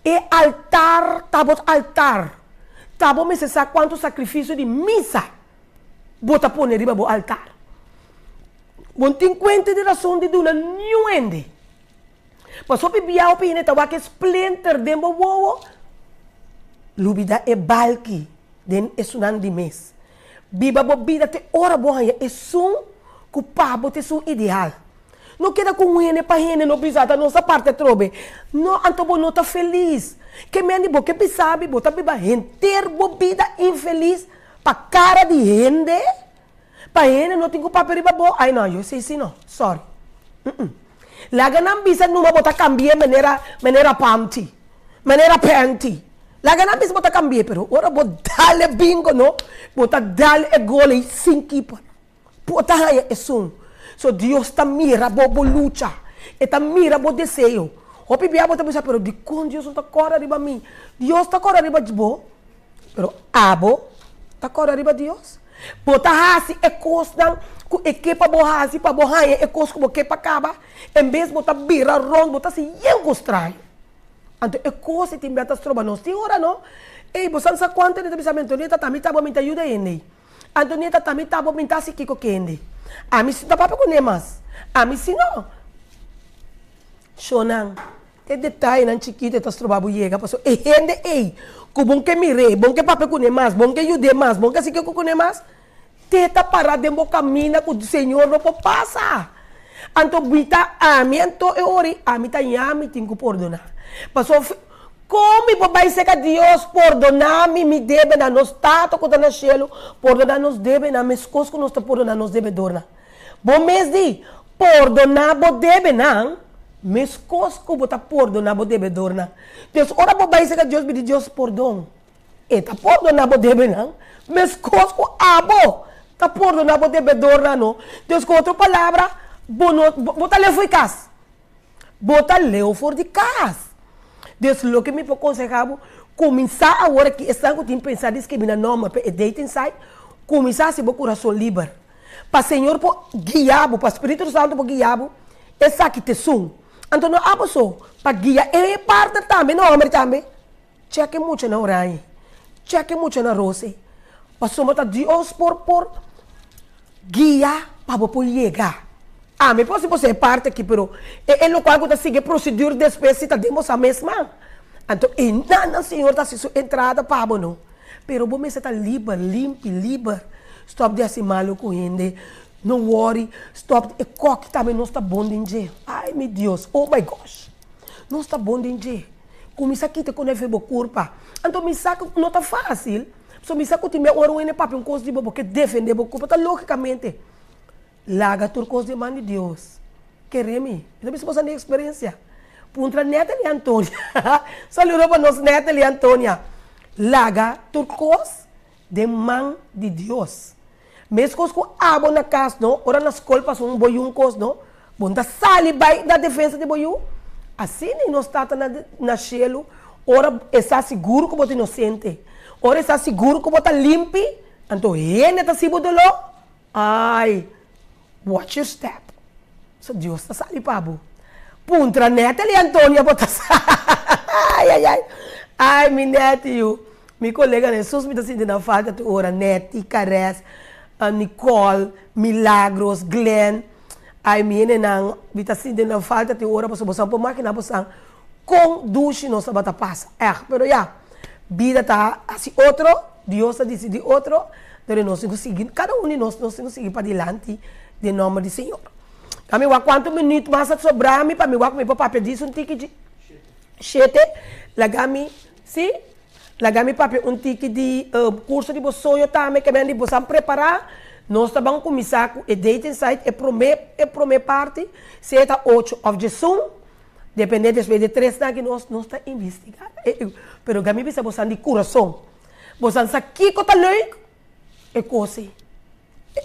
E altar, tabo me se sabe quanto sacrifício de missa bota pôr riba bo altar. Bom tem conta de razão de uma nuende. Passou bibia o pine tawa que splinter dembo wowo. Lubida e balki den esunan di mes. Biba bo bida te ora boa é sum culpabo te sum ideal. Não queda com ele para ele não pisar nossa parte trobe. Não anto bo não tá feliz. Que me anibo que pisabe bota biba enter bobida infeliz para cara de gente. Para ele não tem papel riba bo. Ai não, eu sei sim não. Sorry. Laga não bisa numa bota cambiar maneira panty. Maneira panty. Laga não bisa bota cambiar pero ora bota dale bingo no. Bota dale e gole sem keeper. Bota haya é sum. So Deus está mira bo luta, está mira bo desejo. Hopi bia bota bisa pero de com Deus está cora riba mim. Deus está cora riba de bo. Pero abo está cora riba Deus. Bota hasi e costa ku equipa bo hasi pa bo haye e costa bo que pa caba. Em vez bota bira ron bota se yengo strai. Anto e costa tem beta stroba nos ti ora no. Ei bosan sa quanto ne bisa mentoneta tamita bo minta ajuda ene. Antonieta tamita bo minta si kiko kende. A mim se dá para comer mais. A mim se não. Shonang. Tem detalhe na chiquita tá trabalhando chega, passou. E rende ei. Que bom que mire, bom que papai comer mais, bom que ajude mais, bom que se que comer mais. Teta para dentro caminho que o Senhor não pode passar. Anto bita a mim anto e ori, a mim tá yami tem que perdonar. Passou como papai se que Deus perdonar-me, me deve na nos tato que na cielo, perdonar nos deve na mescos que nos tá perdonar nos deve dorna. Bom mês de perdonar bo deve não, mescos que bota perdonar bo deve dorna. Deus ora papai se que Deus me Deus perdão. E tá perdonar bo deve não, mescos que abo tá perdonar bo deve dorna não. Deus com outra palavra, bota leu foi cas. Bota leu for de cas. Deus lo que me aconselhava começar agora que estão com pensar diz que mina norma e deita inside começar a se bo coração livre para Senhor por guiabo para Espírito Santo por guiabo essa que te sum então não abo só para guiar e parte também não homem também cheque muito na orai cheque muito na rose passou mata Deus por guiar para por chegar. Ah, me posso ser parte aqui, pero é o qual que sigue procedura de espécie, tá demos a mesma. Então, e nada, senhor, tá se entrada para não. Pero você está livre, limpo, livre. Stop de assim malo com ele. Não worry. Stop. E coque também não está bom de dia. Ai, meu Deus. Oh, my gosh. Não está bom de dia. Como isso aqui te conhece a curva. Então, me saca não está fácil. So, me saca o time ouro em papo um coisa de bobo que defender a culpa. Tá logicamente. Laga turcos de mão de Deus. Queremos. Então, se você tem experiência. Puntra neta e Antônia. Saludo para nós neta e Antônia. Laga turcos de mão de Deus. Mesmo com abo na casa, não? Ora na escola passou um boium cos, não? Bunda sali vai na defesa de boium. Assim não está na chelo. Ora está seguro que você é inocente. Ora está seguro que você está limpo. Então ele está seguro de lo. Ai, watch your step. So Deus está sali pabo. Puntra neta e Antônia bota. Ai. Ai, minha neta e eu. Meu colega Jesus me está sentindo falta de ora, Neti, Cares, Nicole, Milagros, Glenn. Ai, minha nena, me está sentindo falta de ora, porque você pode máquina, você com duche não sabe o passa. Pero já, vida está assim outro, Deus está dizendo outro, então nós temos que seguir, cada um de nós temos que seguir para adiante, em nome do Senhor. Kami wa quanto minuto mais sobrar para me wa com meu papai disse ticket chete, lagami, sim? Lagami papi um ticket de curso de sonho também que me possam preparar. Nós estamos começar com o dating site e primeira parte, 7 a 8 de Zoom, dependendo de 3 que nós está investigando. Pero gami bisa bosan de coração. Bosan sa kiko ta leuk e coisa.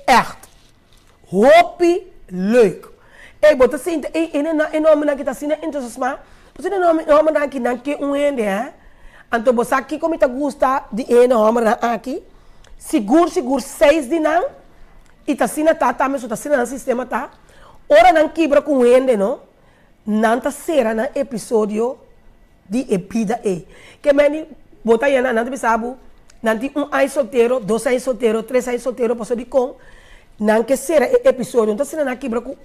Echt. Hopi leuk. E bota sinta e nome na kita sina entusiasma. Você não nome na que não que ende, hein? Então, você aqui como está gosta de homem aqui, seguro 6 de não, e está sendo também, está sendo no sistema, tá? Ora não quebra com ele, não? Não está será no episódio de Epida E. Que meni, bota aí, não te sabe, não tem ano solteiro, 2 anos solteiro, 3 anos solteiro, passou de com, não que será episódio, não está sendo na quebra com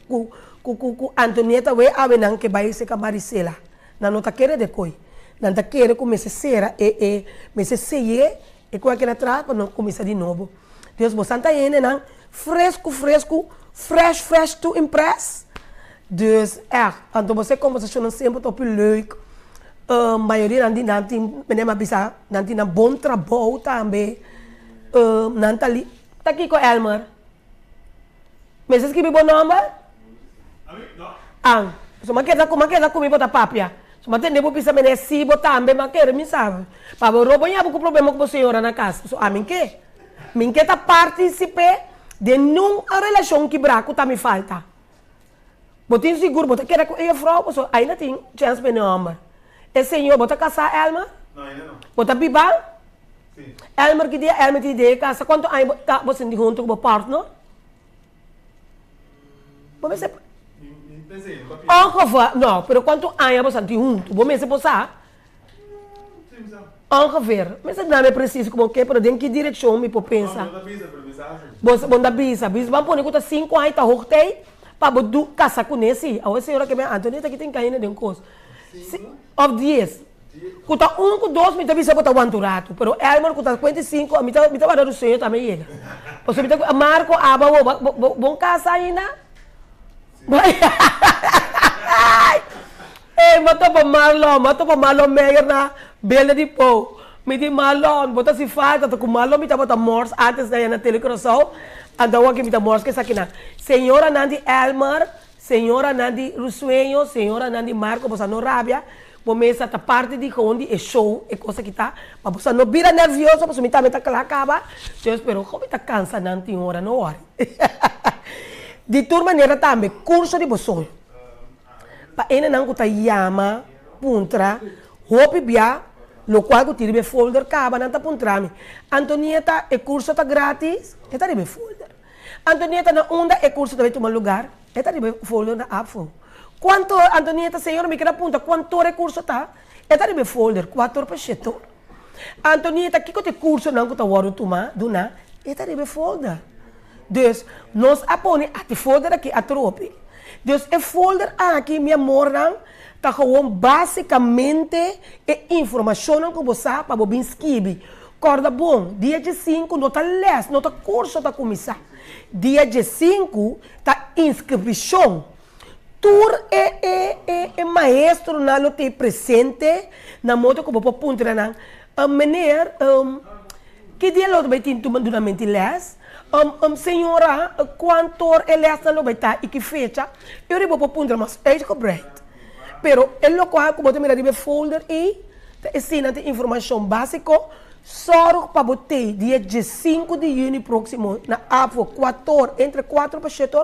Antonieta, não que vai ser com Maricela, não está querendo de coi. Não está querendo começar a ser, mas se e com aquela atrás, para não começar de novo. Deus, você está indo, não? Fresco, fresh to impress. Dus, então você conversação sempre top leuk. A maioria não tem, não tem um bom trabalho também. Não está ali. Está aqui com Elmer. Mas você escreve bom nome? Não. So, mas quer comigo para papia? So, mas tem que pensar bem se botar também, mas quer me sabe. Para o roubo não há problema com a senhora na casa. So, mim que tá participar de uma relação que braco tá me falta. Botem seguro, bota quer com a frau, so ainda tem chance para não. E senhor, bota casar Elmer? Não, ainda não. Bota bibal? Sim. Elmer que dia Elmer te de casa, quanto aí tá você de junto com o partner? Vamos ver. Ongeveer, não, pero quanto anos você tem junto? Vamos ver se ongeveer. Mas não é preciso como que, pero em que direção me pode pensar? Bom da bisa, vamos pôr que 5 anos tá hortei, para botar casa com esse. A senhora que me Antonieta que tem caída de um coisa. Of 10. Kuta 1 com 2 me bisa botar o anturato, pero Elmer kuta 55, a me tá dando o sonho também ele. Você me tá Marco, bom casa ainda. Mato pa Marlon Meyer na bela de pau. Me di Marlon, bota si falta, to com Marlon me bota Morse antes da na telecoração. Andou aqui me Morse que aqui na. Senhora Nandi Elmer, senhora Nandi Rusueño, senhora Nandi Marco, você não rabia. Começa a parte de onde é show, é coisa que tá. Mas você não vira nervioso, você me tá acaba. Eu espero, como tá cansa não tem hora, não hora. De toda maneira também, curso de sonho. Para ele não está yama, puntra, hopi bia, lo qual que tira folder caba não está puntrami. Antonieta, o curso está grátis, está de folder. Antonieta na onda, o curso também toma lugar, está de folder na app. Quanto Antonieta, senhora, me quer punta, quanto recurso está? Está de folder, 4%. Antonieta, que o curso não está waro tuma, duna, está de folder. Dus, nós apone a folder aqui a trope. Dus, o folder aqui, minha amor, está com basicamente a informação que você para você escrever corda bom, dia de 5 não tá les, não tá curso tá começar. Dia de 5 tá inscrição. Tur é maestro na lo te presente na moto que vou puntra na meneer que dia lo vai ter duramente les senhora quanto é les na lo vai estar e que fecha eu vou puntra mas é que break pero el local como te mira de folder e ensina te informação básica só para botar dia 5 de junho próximo na AFO 4 entre 4 para 7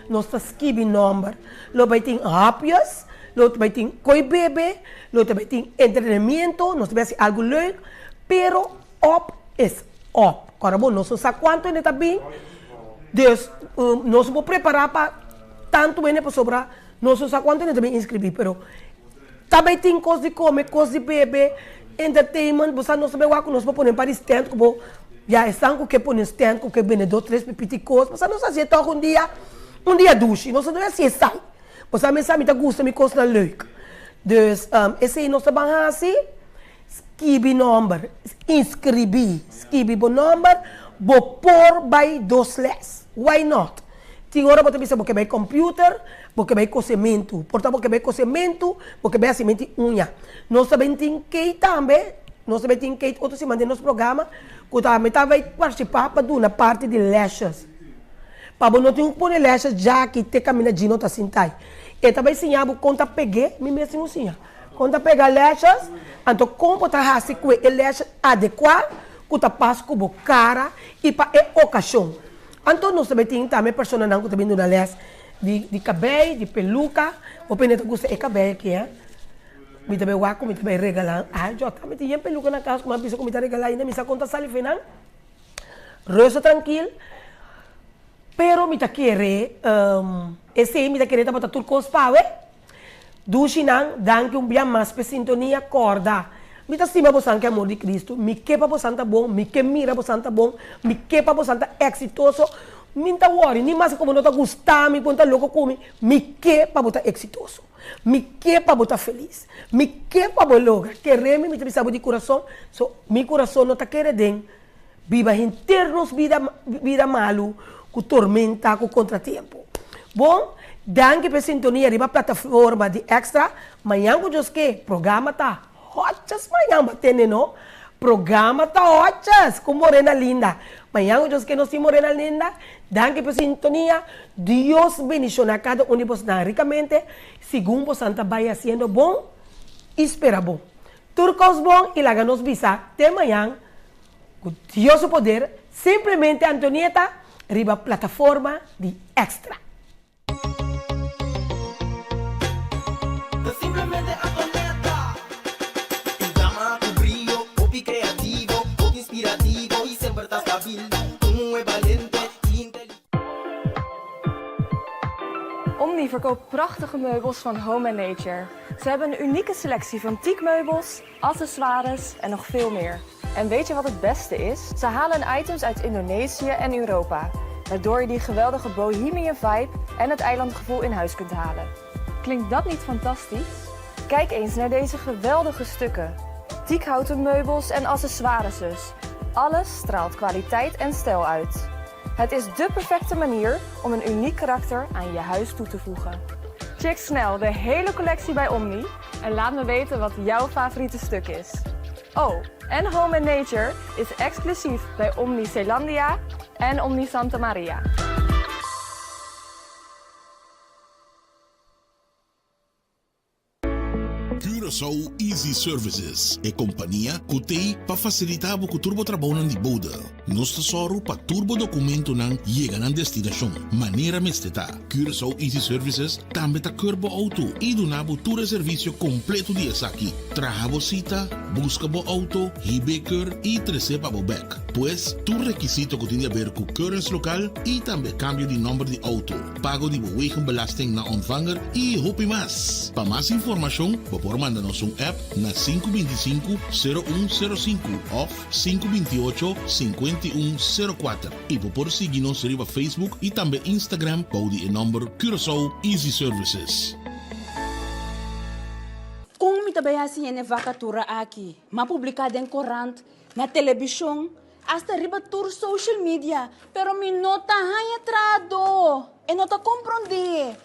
nós está skibi number lo vai ter rápidos lo vai ter coi bebê lo vai ter entretenimento nós vai ser algo leuk pero op is op agora bom nós não sabe quanto ainda está bem dus nós vamos preparar para tanto bem para sobrar nós não sabe quanto ainda bem inscrever pero também tem coisa de comer coisa de beber entertainment, você não sabe o que nós vamos pôr para stand, como já estão com que pôr stand, com que vem 2, 3 pipiticos, você não sabe se toca um dia duche, nós não é se sai, você me sabe que gosta me costa leuk, dus esse aí nós vamos assim, skibi number, inscrever, skibi bo number, bo por by 2 les, why not? Tem hora você pensa porque vai computer, porque vai cozimento, portanto porque vai cozimento, porque vai cimento unha. Nós também tem que também, nós também tem que outro se manter nos programa, que também vai participar para uma parte de lashes. Para não ter que pôr lashes já que te caminha de nota sentai. E também ensinar conta pegar, me mesmo assim, conta pegar lashes, então como tá assim com o lash adequado, que tá passo com a cara e para a ocasião. Então, nós também temos pessoas que também não les de cabelo, de peluca, ou peneta gosta de cabelo aqui, é? Me também guaco, me também regalar. Ah, eu também tinha peluca na casa, como me tá regalar ainda, me sa conta sali final. Rosa tranquilo. Pero me tá querer, esse me tá querer botar tudo com os pau, Duchinan, danke dia mais para sintonia corda. Me tá cima você que amor de Cristo, me quepa você tá bom, me que mira você tá bom, me quepa você tá exitoso, me tá worry, nem mais como não tá gostar, me conta louco comigo, me quepa você exitoso, me quepa você feliz, me quepa você logo, querer me precisa de coração, so meu coração não tá querendo, viva internos vida malo, com tormenta, com contratempo. Bom, danke pela sintonia, riba plataforma de extra, amanhã com Deus que programa tá hotas manhã batendo, não? Programa tá hotas com Morena Linda. Manhã, Deus que nós temos Morena Linda. Danke por sintonia. Deus bendicionar a cada um de vocês ricamente. Segundo você vai sendo bom, espera bom. Turcos bom e lá nos visa. Até amanhã. Com Deus o poder. Simplesmente Antonieta, riba plataforma de extra. Simplemente Antonieta. Llama tu brillo, popi creativo, popi inspirativo y siempre estás stabil. Tú es valiente y inteligente. Omni verkoopt prachtige meubels van Home & Nature. Ze hebben een unieke selectie van teakmeubels, accessoires en nog veel meer. En weet je wat het beste is? Ze halen items uit Indonesië en Europa, waardoor je die geweldige bohemian vibe en het eilandgevoel in huis kunt halen. Klinkt dat niet fantastisch? Kijk eens naar deze geweldige stukken. Teakhouten meubels en accessoires dus. Alles straalt kwaliteit en stijl uit. Het is dé perfecte manier om een uniek karakter aan je huis toe te voegen. Check snel de hele collectie bij Omni en laat me weten wat jouw favoriete stuk is. Oh, en Home & Nature is exclusief bij Omni Zeelandia en Omni Santa Maria. Curaçao Easy Services é companhia que tem para facilitar o turbo trabalho de boda. Nós tesoro para turbo documento não chega na destinação. Maneira mesteta. Curaçao Easy Services também tá curbo auto e donabo todo serviço completo de aqui. Traga cita, busca o auto, hibeker e receba o back. Pois, tu requisito que tem a ver com currency local e também cambio de número de auto. Pago de wegenbelasting na ontvanger e hopi mais. Para mais informação, por mandar-nos app na 525-0105 ou 528-5104 e por seguir-nos no Facebook e também Instagram para o número Curaçao Easy Services. Como me também assim na vacatura aqui, mas publicada em corante, na televisão, hasta riba tour social media, pero mi nota hanya trado, e nota compreende.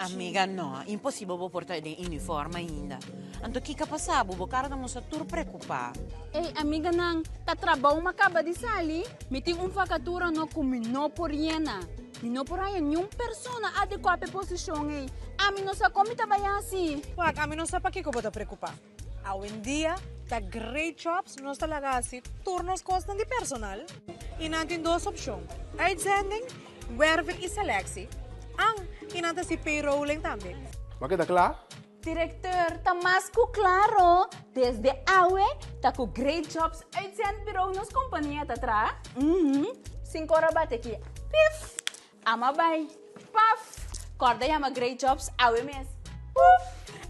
Amiga, no, impossível vou portar de uniforme ainda. Anto que passar, bo cara da moça tur preocupar. Ei, amiga nang, ta trabaho makaba di sali, miting vacatura no kumino poriena. Mino poraya nenhum persona adequada posição ei. A mim não sa comita bayasi. Wag, a mim não sabe para que eu vou te preocupar. Hoje em dia, tá great jobs, nós tá lagasi, turnos costam de personal. E não tem duas opções. Uitzending, werving e selectie. E não tem payrolling também. Bakit na klaar? Diretor, tá mais que claro. Desde awe, tá com great jobs uitzendbureau nos companhia tá tra. 5 horas bate aqui. Pif! Ama bay. Paf! Corda yama great jobs awe mes.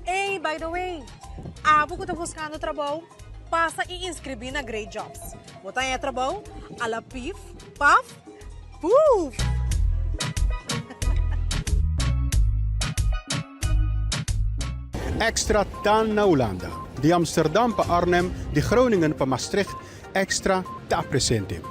Hey, by the way, abo ko tá buscando trabalho, passa e inscrever na Great Jobs. Botar em trabalho, ala pif, paf, puf! Extra tan na Holanda. De Amsterdam pa Arnhem, de Groningen pa Maastricht, extra ta presente.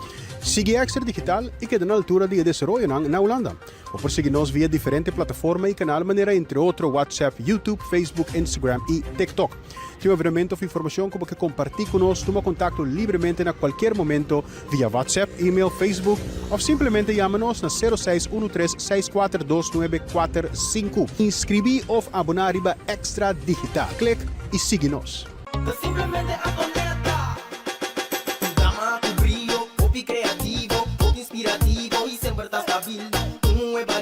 Sigue Extra Digital y queda na altura de desarrollo na Holanda. O perseguir-nos via diferentes plataformas e canal maneira entre outros WhatsApp, YouTube, Facebook, Instagram e TikTok. Tiver veramente of informação como que compartilhar conosco, toma contato livremente a qualquer momento via WhatsApp, e-mail, Facebook ou simplesmente chama-nos na 0613-642-945. Inscrevi ou abonar riba Extra Digital. Clique e siga-nos. Simplemente atoneta. Dama tu brillo, popi creativo, popi inspirativo y siempre estás stabil. Un nuevo